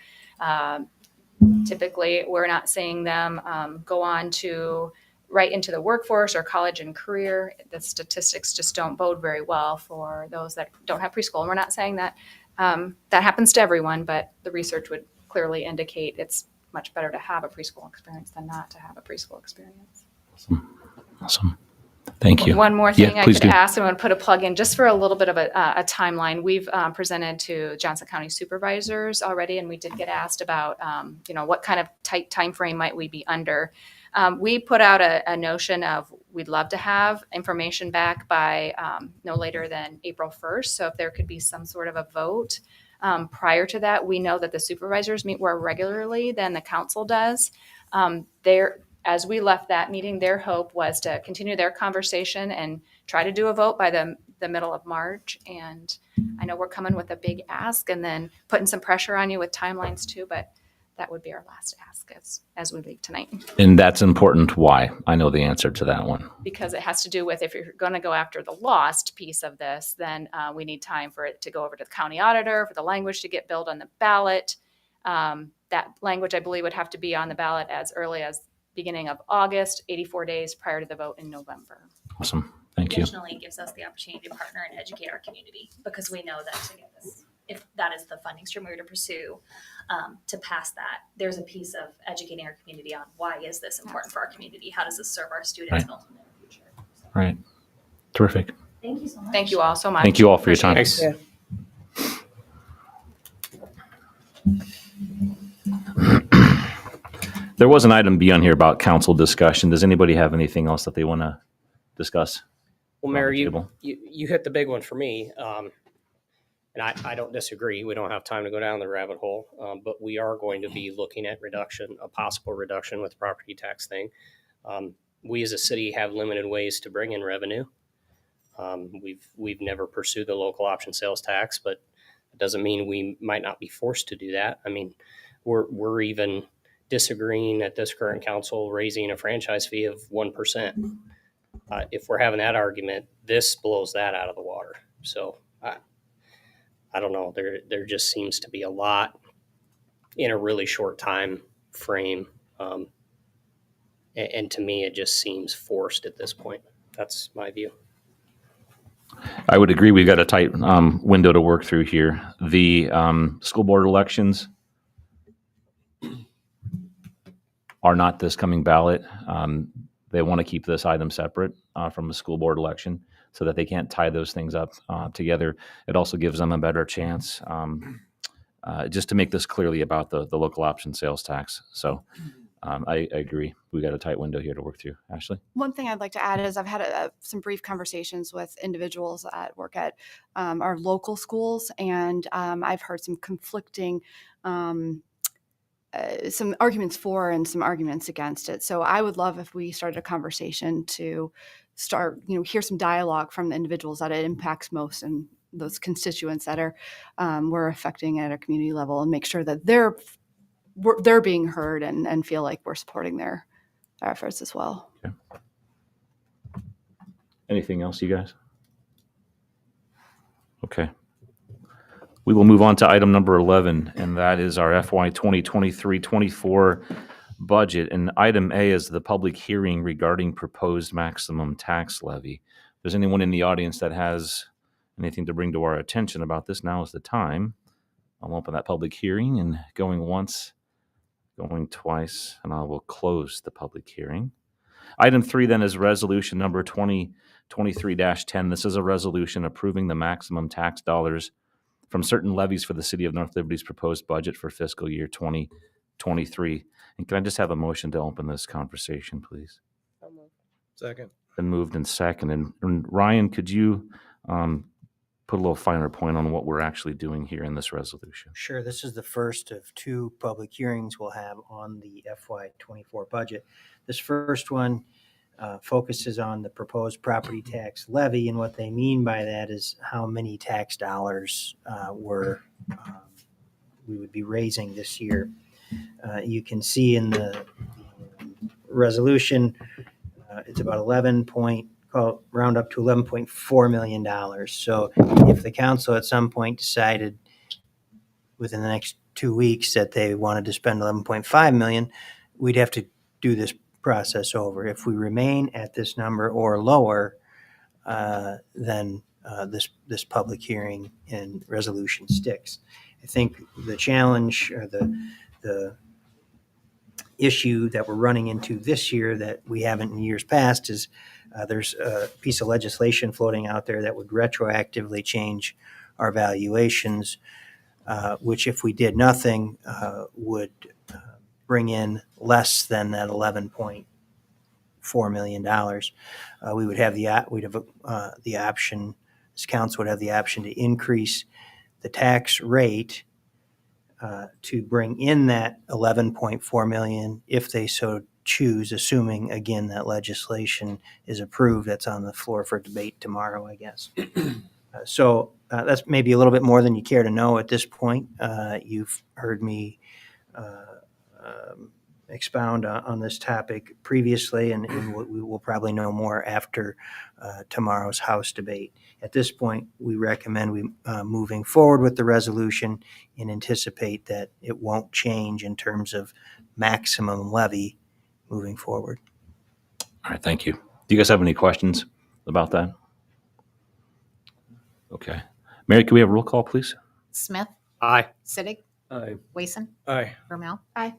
typically we're not seeing them go on to right into the workforce or college and career. The statistics just don't bode very well for those that don't have preschool. And we're not saying that that happens to everyone, but the research would clearly indicate it's much better to have a preschool experience than not to have a preschool experience. Awesome. Thank you. One more thing Yeah, I please could do. ask, I'm going to put a plug in just for a little bit of a timeline. We've presented to Johnson County supervisors already, and we did get asked about, what kind of tight time frame might we be under. We put out a notion of we'd love to have information back by no later than April 1st. So if there could be some sort of a vote prior to that, we know that the supervisors meet more regularly than the council does. As we left that meeting, their hope was to continue their conversation and try to do a vote by the middle of March. And I know we're coming with a big ask and then putting some pressure on you with timelines too, but that would be our last ask as we leave tonight. And that's important. Why? I know the answer to that one. Because it has to do with if you're going to go after the lost piece of this, then we need time for it to go over to the county auditor, for the language to get billed on the ballot. That language, I believe, would have to be on the ballot as early as beginning of August, 84 days prior to the vote in November. Awesome. Thank you. Additionally, it gives us the opportunity to partner and educate our community, because we know that to get this, if that is the funding stream we were to pursue, to pass that, there's a piece of educating our community on why is this important for our community? How does this serve our students Right. and ultimately in the future? So, Right. Terrific. thank you so much. Thank you all so much. Thank you all for your time. Thanks. Yeah. There was an item B on here about council discussion. Does anybody have anything else that they want to discuss? Well, Mayor, Table. you hit the big one for me. And I don't disagree. We don't have time to go down the rabbit hole, but we are going to be looking at a possible reduction with the property tax thing. We as a city have limited ways to bring in revenue. We've never pursued the local option sales tax, but it doesn't mean we might not be forced to do that. I mean, we're even disagreeing at this current council raising a franchise fee of 1%. If we're having that argument, this blows that out of the water. So I don't know. There just seems to be a lot in a really short time frame. And to me, it just seems forced at this point. That's my view. I would agree. We've got a tight window to work through here. The school board elections are not this coming ballot. They want to keep this item separate from the school board election so that they can't tie those things up together. It also gives them a better chance just to make this clearly about the local option sales tax. So I agree. We got a tight window here to work through. Ashley? One thing I'd like to add is I've had some brief conversations with individuals that work at our local schools, and I've heard some conflicting, some arguments for and some arguments against it. So I would love if we started a conversation to start, hear some dialogue from the individuals that it impacts most and those constituents that are we're affecting at a community level, and make sure that they're being heard and feel like we're supporting their efforts as well. Okay. Anything else, you guys? Okay. We will move on to item number 11, and that is our FY 2023-24 budget. And item A is the public hearing regarding proposed maximum tax levy. If there's anyone in the audience that has anything to bring to our attention about this, now is the time. I'll open that public hearing, and going once, going twice, and I will close the public hearing. Item 3 then is resolution number 2023-10. This is a resolution approving the maximum tax dollars from certain levies for the City of North Liberty's proposed budget for fiscal year 2023. And can I just have a motion to open this conversation, please? Second. Been moved and seconded. And Ryan, could you put a little finer point on what we're actually doing here in this resolution? Sure. This is the first of two public hearings we'll have on the FY24 budget. This first one focuses on the proposed property tax levy, and what they mean by that is how many tax dollars we would be raising this year. You can see in the resolution, it's about round up to $11.4 million. So if the council at some point decided within the next 2 weeks that they wanted to spend $11.5 million, we'd have to do this process over. If we remain at this number or lower, then this public hearing and resolution sticks. I think the challenge or the issue that we're running into this year that we haven't in years past is there's a piece of legislation floating out there that would retroactively change our valuations, which if we did nothing would bring in less than that $11.4 million. We would have the option, this council would have the option to increase the tax rate to bring in that $11.4 million if they so choose, assuming again that legislation is approved. That's on the floor for debate tomorrow, I guess. So that's maybe a little bit more than you care to know at this point. You've heard me expound on this topic previously, and we will probably know more after tomorrow's House debate. At this point, we recommend moving forward with the resolution and anticipate that it won't change in terms of maximum levy moving forward. All right, thank you. Do you guys have any questions about that? Okay. Mary, can we have a roll call, please? Smith, Aye. Siddick, Aye. Wason, Aye. Vermel. Aye.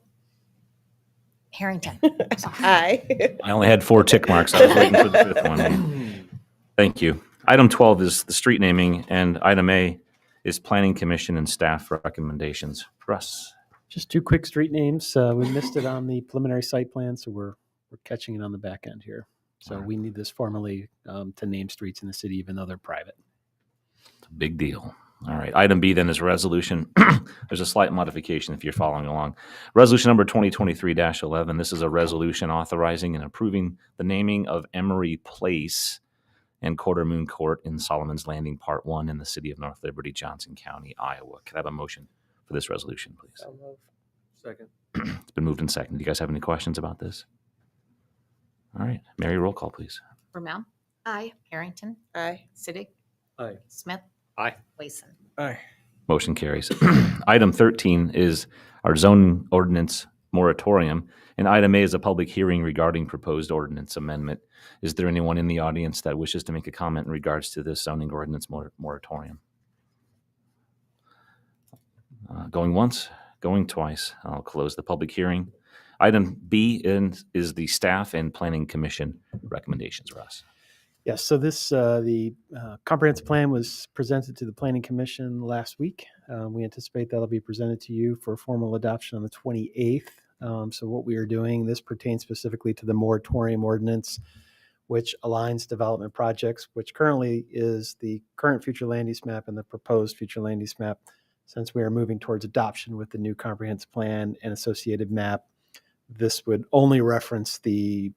Harrington. Aye. I only had 4 tick marks. I was waiting for the 5th one. Thank you. Item 12 is the street naming, and item A is Planning Commission and staff recommendations. Russ. Just 2 quick street names. We missed it on the preliminary site plan, so we're catching it on the back end here. So we need this formally to name streets in the city, even though they're private. It's a big deal. All right. Item B then is resolution. There's a slight modification if you're following along. Resolution number 2023-11. This is a resolution authorizing and approving the naming of Emery Place and Quarter Moon Court in Solomon's Landing Part 1 in the city of North Liberty, Johnson County, Iowa. Can I have a motion for this resolution, please? Second. It's been moved and seconded. Do you guys have any questions about this? All right. Mary, roll call, please. Vermel. Aye. Harrington. Aye. Siddick. Aye. Smith. Aye. Wason. Aye. Motion carries. Item 13 is our zoning ordinance moratorium, and item A is a public hearing regarding proposed ordinance amendment. Is there anyone in the audience that wishes to make a comment in regards to this zoning ordinance moratorium? Going once, going twice. I'll close the public hearing. Item B is the staff and planning commission recommendations, Russ. Yes, so the comprehensive plan was presented to the Planning Commission last week. We anticipate that'll be presented to you for formal adoption on the 28th So what we are doing, this pertains specifically to the moratorium ordinance, which aligns development projects, which currently is the current future land use map and the proposed future land use map. Since we are moving towards adoption with the new comprehensive plan and associated map, this would only reference the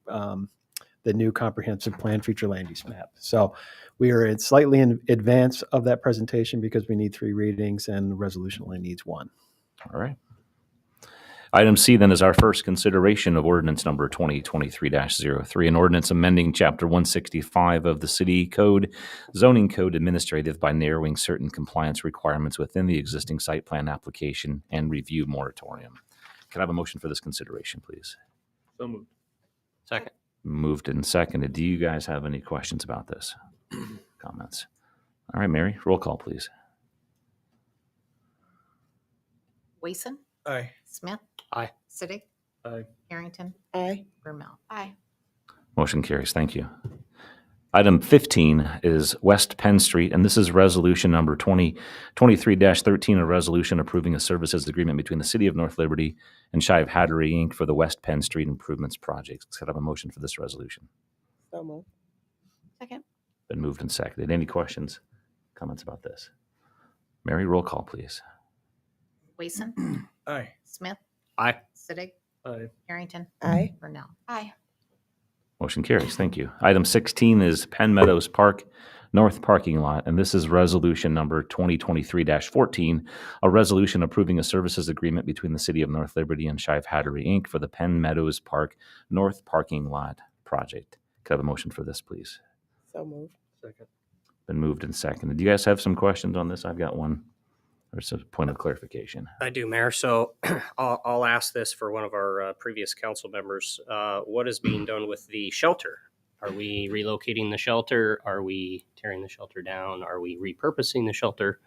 new comprehensive plan future land use map. So we are slightly in advance of that presentation because we need 3 readings and the resolution only needs 1. All right. Item C then is our first consideration of ordinance number 2023-03, an ordinance amending Chapter 165 of the City Code, Zoning Code Administrative by narrowing certain compliance requirements within the existing site plan application and review moratorium. Can I have a motion for this consideration, please? So moved. Second. Moved and seconded. Do you guys have any questions about this? Comments? All right, Mary, roll call, please. Wason, Aye. Smith. Aye. Sittig. Aye. Harrington. Aye. Vermel. Aye. Motion carries. Thank you. Item 15 is West Penn Street, and this is resolution number 2023-13, a resolution approving a services agreement between the City of North Liberty and Shive Hattery, Inc. for the West Penn Street Improvements Project. Could I have a motion for this resolution? So moved. Second. Been moved and seconded. Any questions, comments about this? Mary, roll call, please. Wason, Aye. Smith. Aye. Sittig. Aye. Harrington. Aye. Vernell. Aye. Motion carries. Thank you. Item 16 is Penn Meadows Park North Parking Lot, and this is resolution number 2023-14, a resolution approving a services agreement between the City of North Liberty and Shive Hattery, Inc. for the Penn Meadows Park North Parking Lot project. Could I have a motion for this, please? So moved. Second. Been moved and seconded. Do you guys have some questions on this? I've got one. Or it's a point of clarification. I do, Mayor. So I'll ask this for one of our previous council members. What is being done with the shelter? Are we relocating the shelter? Are we tearing the shelter down? Are we repurposing the shelter?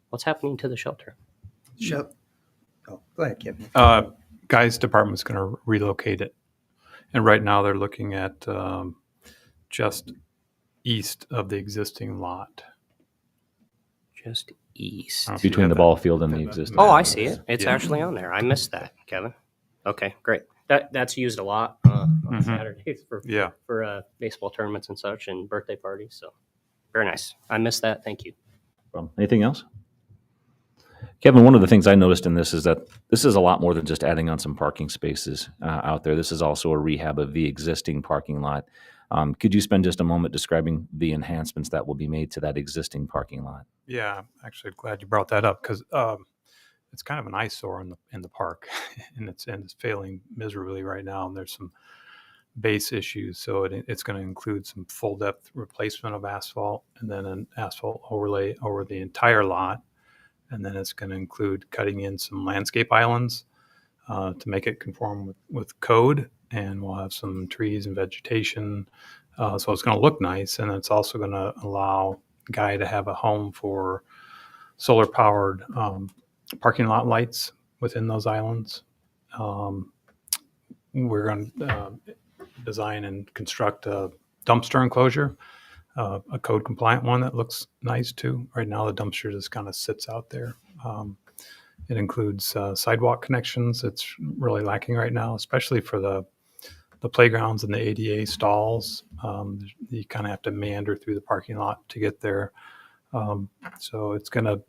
What's happening to the shelter? Oh, go ahead, Kevin. Guy's department's going to relocate it. And right now they're looking at just east of the existing lot. Just east. If you Between have the that- ball field and the existing. Oh, I see it. It's Yeah. actually on there. I missed that, Kevin. Okay, great. That's used a lot on Mhm. Saturdays for Yeah. baseball tournaments and such and birthday parties. So very nice. I missed that. Thank you. Anything else? Kevin, one of the things I noticed in this is that this is a lot more than just adding on some parking spaces out there. This is also a rehab of the existing parking lot. Could you spend just a moment describing the enhancements that will be made to that existing parking lot? Yeah, actually glad you brought that up because it's kind of an eyesore in the park, and it's failing miserably right now. And there's some base issues, so it's going to include some full depth replacement of asphalt, and then an asphalt overlay over the entire lot, and then it's going to include cutting in some landscape islands to make it conform with code, and we'll have some trees and vegetation, so it's going to look nice, and it's also going to allow Guy to have a home for solar powered parking lot lights within those islands. We're going to design and construct a dumpster enclosure, a code compliant one that looks nice too. Right now the dumpster just kind of sits out there. It includes sidewalk connections. It's really lacking right now, especially for the playgrounds and the ADA stalls. You kind of have to meander through the parking lot to get there. So it's going to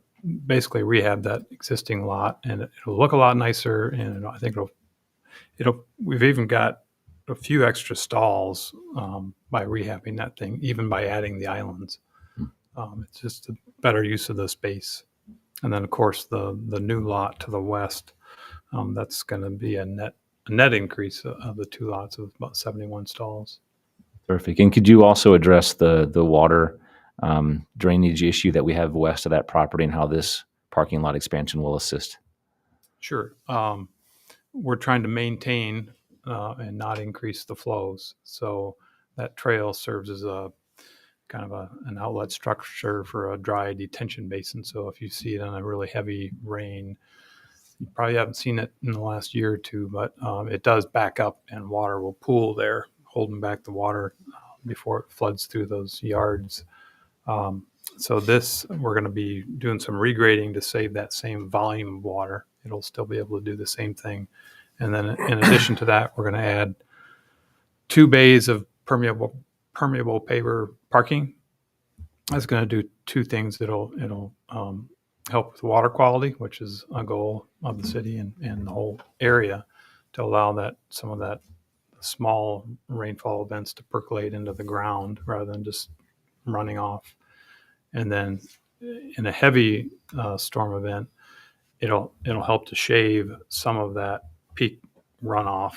basically rehab that existing lot, and it'll look a lot nicer. And I think we've even got a few extra stalls by rehabbing that thing, even by adding the islands. It's just a better use of the space. And then of course the new lot to the west, that's going to be a net increase of the two lots of about 71 stalls. Perfect. And could you also address the water drainage issue that we have west of that property and how this parking lot expansion will assist? Sure. We're trying to maintain and not increase the flows. So that trail serves as a kind of an outlet structure for a dry detention basin. So if you see it on a really heavy rain, you probably haven't seen it in the last year or two, but it does back up and water will pool there, holding back the water before it floods through those yards. So we're going to be doing some regrading to save that same volume of water. It'll still be able to do the same thing And then in addition to that, we're going to add 2 bays of permeable paver parking. That's going to do 2 things. It'll help with water quality, which is a goal of the city and the whole area, to allow that some of that small rainfall events to percolate into the ground rather than just running off. And then in a heavy storm event, it'll help to shave some of that peak runoff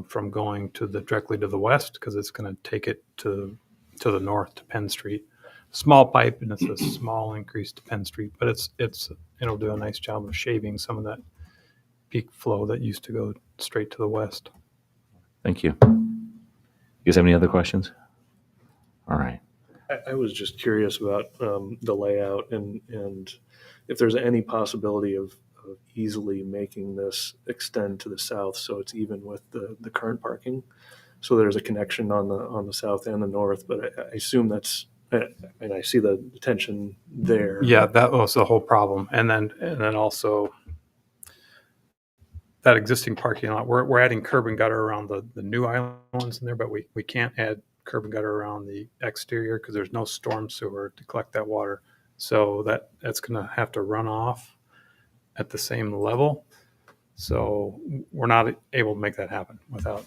from going directly to the west, because it's going to take it to the north to Penn Street. Small pipe, and it's a small increase to Penn Street, but it'll do a nice job of shaving some of that peak flow that used to go straight to the west. Thank you. You guys have any other questions? All right. I was just curious about the layout and if there's any possibility of easily making this extend to the south so it's even with the current parking. So there's a connection on the south and the north, but I assume that's, and I see the tension there. Yeah, that was the whole problem. And then also that existing parking lot, we're adding curb and gutter around the new islands in there, but we can't add curb and gutter around the exterior because there's no storm sewer to collect that water. So that's going to have to run off at the same level. So we're not able to make that happen without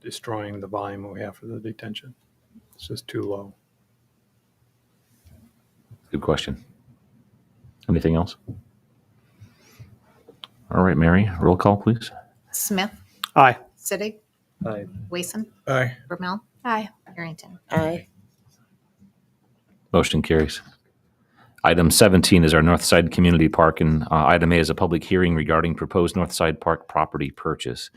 destroying the volume we have for the detention. It's just too low. Good question. Anything else? All right, Mary, roll call, please. Smith, Aye. Sittig, Aye. Wason, Aye. Brumell, Aye. Harrington. Aye. Motion carries. Item 17 is our Northside Community Park, and item A is a public hearing regarding proposed Northside Park property purchase.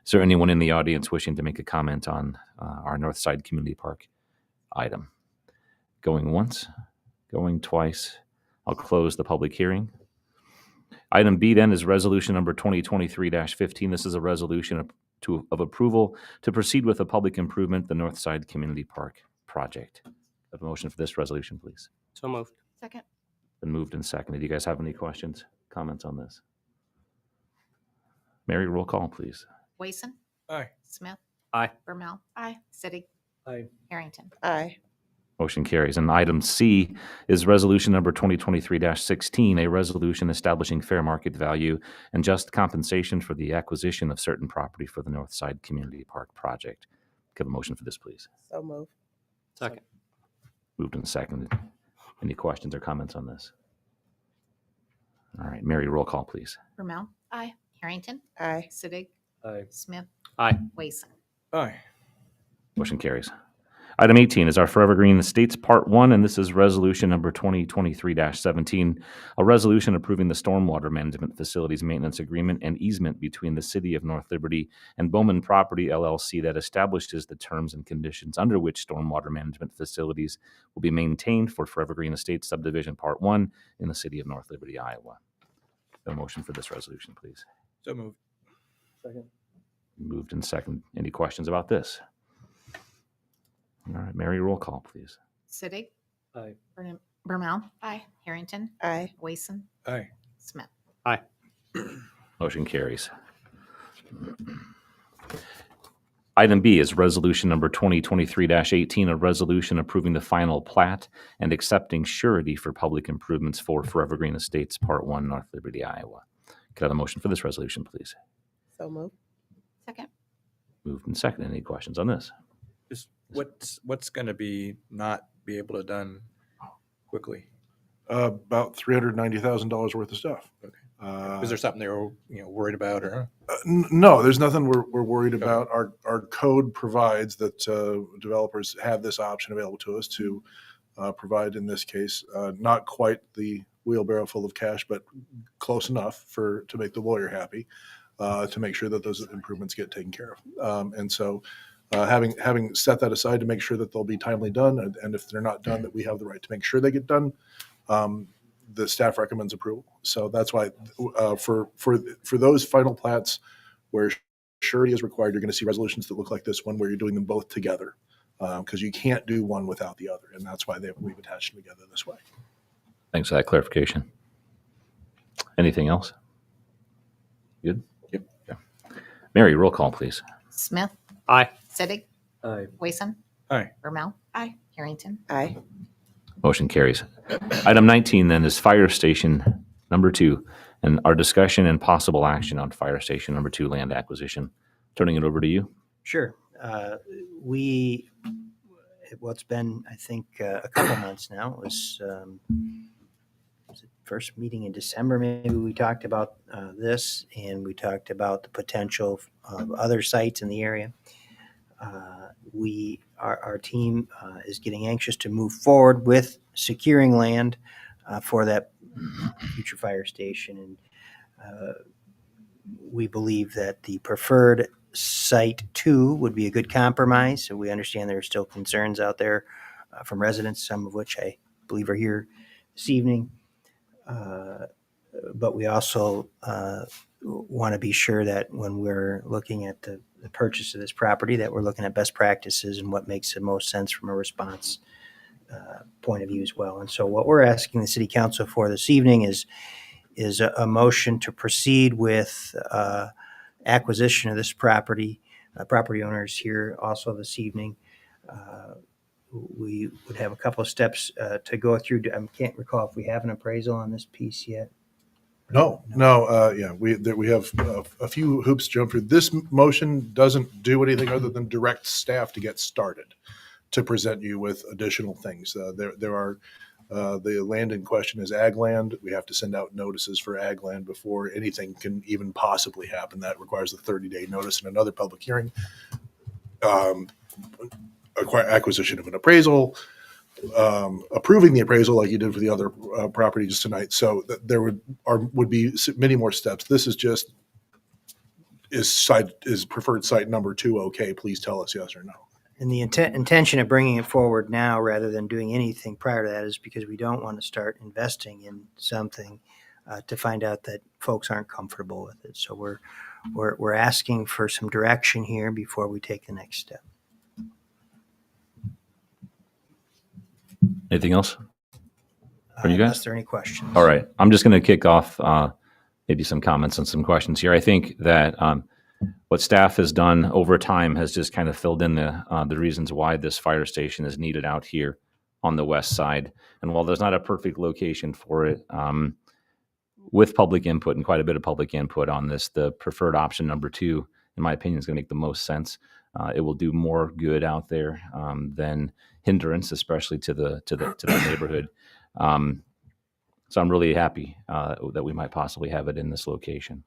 Is there anyone in the audience wishing to make a comment on our Northside Community Park item? Going once, going twice. I'll close the public hearing. Item B then is resolution number 2023-15. This is a resolution of approval to proceed with a public improvement, the Northside Community Park project. Have a motion for this resolution, please. So moved. Second. Been moved and seconded. Do you guys have any questions, comments on this? Mary, roll call, please. Wason, Aye. Smith, Aye. Brumell, Aye. Sittig, Aye. Harrington. Aye. Motion carries. And item C is resolution number 2023-16, a resolution establishing fair market value and just compensation for the acquisition of certain property for the Northside Community Park project. Give a motion for this, please. So move. Second. Moved and seconded. Any questions or comments on this? All right, Mary, roll call, please. Brumell, Aye. Harrington, Aye. Sittig, Aye. Smith, Aye. Wason. Aye. Motion carries. Item 18 is our Forever Green Estates Part 1, and this is resolution number 2023-17, a resolution approving the stormwater management facilities maintenance agreement and easement between the City of North Liberty and Bowman Property, LLC, that establishes the terms and conditions under which stormwater management facilities will be maintained for Forever Green Estates Subdivision Part 1 in the City of North Liberty, Iowa. A motion for this resolution, please. So moved. Second. Moved and seconded. Any questions about this? All right, Mary, roll call, please. Sittig, Aye. Brumell, Aye. Harrington, Aye. Wason, Aye. Smith. Aye. Motion carries. Item B is resolution number 2023-18, a resolution approving the final plat and accepting surety for public improvements for Forever Green Estates Part 1, North Liberty, Iowa. Could I have a motion for this resolution, please? So move. Second. Moved and seconded. Any questions on this? Just what's going to be able to done quickly? About $390,000 worth of stuff. Okay. Is there something they were worried about or? No, there's nothing we're worried about. Our code provides that developers have this option available to us to provide, in this case, not quite the wheelbarrow full of cash, but close enough to make the lawyer happy, to make sure that those improvements get taken care of. And so having set that aside to make sure that they'll be timely done, and if they're not done, that we have the right to make sure they get done, the staff recommends approval. So that's why for those final plats where surety is required, you're going to see resolutions that look like this one where you're doing them both together, because you can't do one without the other, and that's why we've attached them together this way. Thanks for that clarification. Anything else? Good? Yep. Yeah. Mary, roll call, please. Smith, Aye. Sittig, Aye. Wason, Aye. Bermel, Aye. Harrington. Aye. Motion carries. Item 19 then is Fire Station number 2, and our discussion and possible action on Fire Station number 2 land acquisition. Turning it over to you. Sure. What's been, I think, a couple months now, it was the first meeting in December, maybe we talked about this, and we talked about the potential of other sites in the area. Our team is getting anxious to move forward with securing land for that future fire station, and we believe that the preferred site 2 would be a good compromise. So we understand there are still concerns out there from residents, some of which I believe are here this evening. But we also want to be sure that when we're looking at the purchase of this property, that we're looking at best practices and what makes the most sense from a response point of view as well. And so what we're asking the city council for this evening is a motion to proceed with acquisition of this property. Property owners here also this evening. We would have a couple of steps to go through. I can't recall if we have an appraisal on this piece yet. No. Yeah, we have a few hoops to jump through. This motion doesn't do anything other than direct staff to get started, to present you with additional things. There are the land in question is ag land. We have to send out notices for ag land before anything can even possibly happen. That requires a 30-day notice and another public hearing. Acquisition of an appraisal, approving the appraisal like you did for the other properties tonight. So there would be many more steps. This is just is preferred site number 2 okay? Please tell us yes or no. And the intention of bringing it forward now rather than doing anything prior to that is because we don't want to start investing in something to find out that folks aren't comfortable with it. So we're asking for some direction here before we take the next step. Anything else from you guys? Unless there are any questions. All right. I'm just going to kick off maybe some comments and some questions here. I think that what staff has done over time has just kind of filled in the reasons why this fire station is needed out here on the west side. And while there's not a perfect location for it, with public input and quite a bit of public input on this, the preferred option number 2, in my opinion, is going to make the most sense. It will do more good out there than hindrance, especially to the neighborhood. So I'm really happy that we might possibly have it in this location.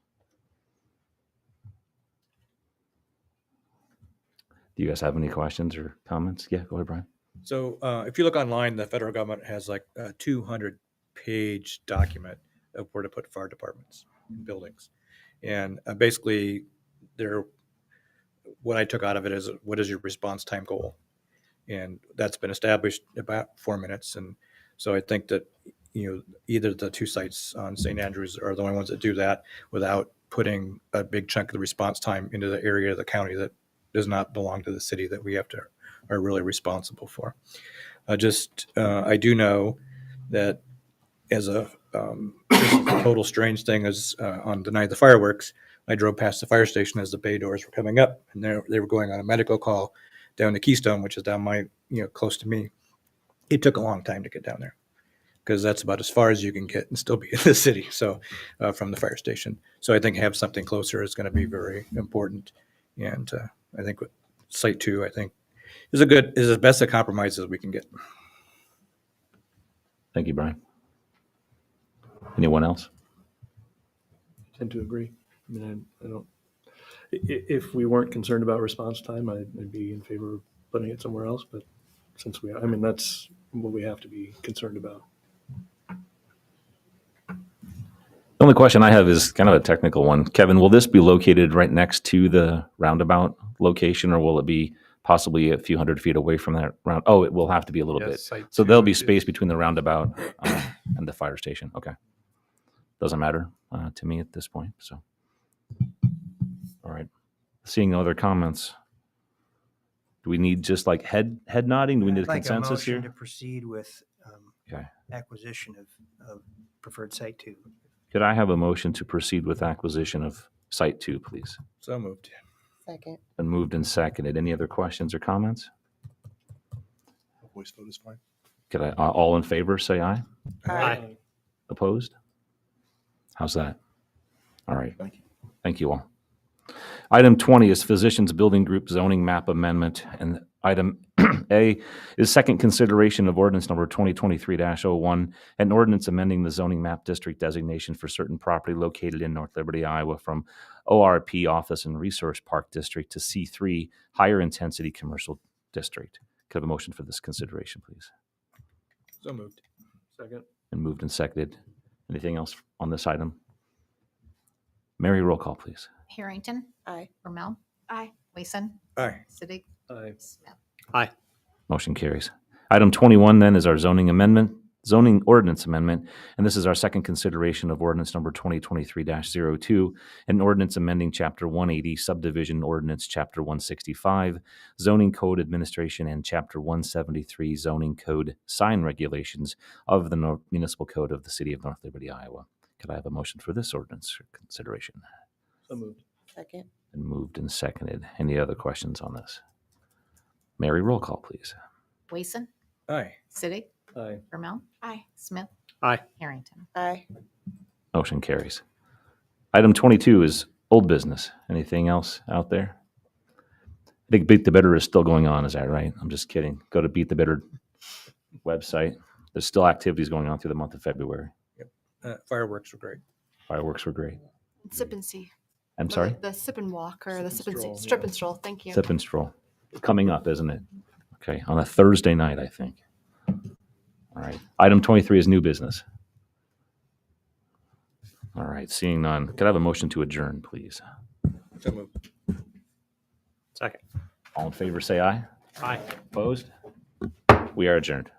Do you guys have any questions or comments? Yeah, go ahead, Brian. So if you look online, the federal government has like a 200-page document of where to put fire departments and buildings. And basically, what I took out of it is, what is your response time goal? And that's been established about 4 minutes. And so I think that, either the 2 sites on St. Andrews are the only ones that do that without putting a big chunk of the response time into the area of the county that does not belong to the city that we are really responsible for. I do know that as a total strange thing is on the night of the fireworks, I drove past the fire station as the bay doors were coming up, and they were going on a medical call down to Keystone, which is down close to me. It took a long time to get down there because that's about as far as you can get and still be in the city. So from the fire station. So I think have something closer is going to be very important. And I think with site 2, I think is as best a compromise as we can get. Thank you, Brian. Anyone else? I tend to agree. I mean, I don't. If we weren't concerned about response time, I'd be in favor of putting it somewhere else. But since that's what we have to be concerned about. The only question I have is kind of a technical one. Kevin, will this be located right next to the roundabout location, or will it be possibly a few hundred feet away from that round? Oh, it will have to be a little bit. So there'll be space between the roundabout and the fire station. Okay. Doesn't matter to me at this point. So, all right. Seeing no other comments. Do we need just like head nodding? Do we need a consensus here? I'd like a motion to proceed with acquisition of preferred site 2. Could I have a motion to proceed with acquisition of Site 2, please. So moved. Second. Been moved and seconded. Any other questions or comments? Voice vote is fine. Could I, all in favor, say aye. Aye. Opposed? How's that? All right. Thank you. Thank you all. Item 20 is Physicians Building Group Zoning Map Amendment. And item A is second consideration of ordinance number 2023-01, an ordinance amending the zoning map district designation for certain property located in North Liberty, Iowa from ORP Office and Resource Park District to C3 Higher Intensity Commercial District. Could I have a motion for this consideration, please? So moved. Second. And moved and seconded. Anything else on this item? Mary, roll call, please. Harrington, Aye. Rommel. Aye. Wason, Aye. Siddick, Aye. Smith. Motion carries. Item 21 then is our zoning ordinance amendment, and this is our second consideration of ordinance number 2023-02, an ordinance amending Chapter 180 Subdivision Ordinance, Chapter 165 Zoning Code Administration, and Chapter 173 Zoning Code Sign Regulations of the Municipal Code of the City of North Liberty, Iowa. Could I have a motion for this ordinance for consideration? So moved. Second. And moved and seconded. Any other questions on this? Mary, roll call, please. Wason, Aye. Siddick, Aye. Rommel. Aye. Smith. Aye. Harrington. Aye. Motion carries. Item 22 is old business. Anything else out there? I think Beat the Bitter is still going on. Is that right? I'm just kidding. Go to Beat the Bitter website. There's still activities going on through the month of February. Fireworks were great. Fireworks were great. Sip and see. I'm sorry? The sip and walk or the Sip sip and and see. stroll, Strip yeah. and stroll. Thank you. Sip and stroll. Coming up, isn't it? Okay, on a Thursday night, I think. All right. Item 23 is new business. All right, seeing none. Could I have a motion to adjourn, please? So moved. Second. All in favor, say aye. Aye. Opposed? We are adjourned.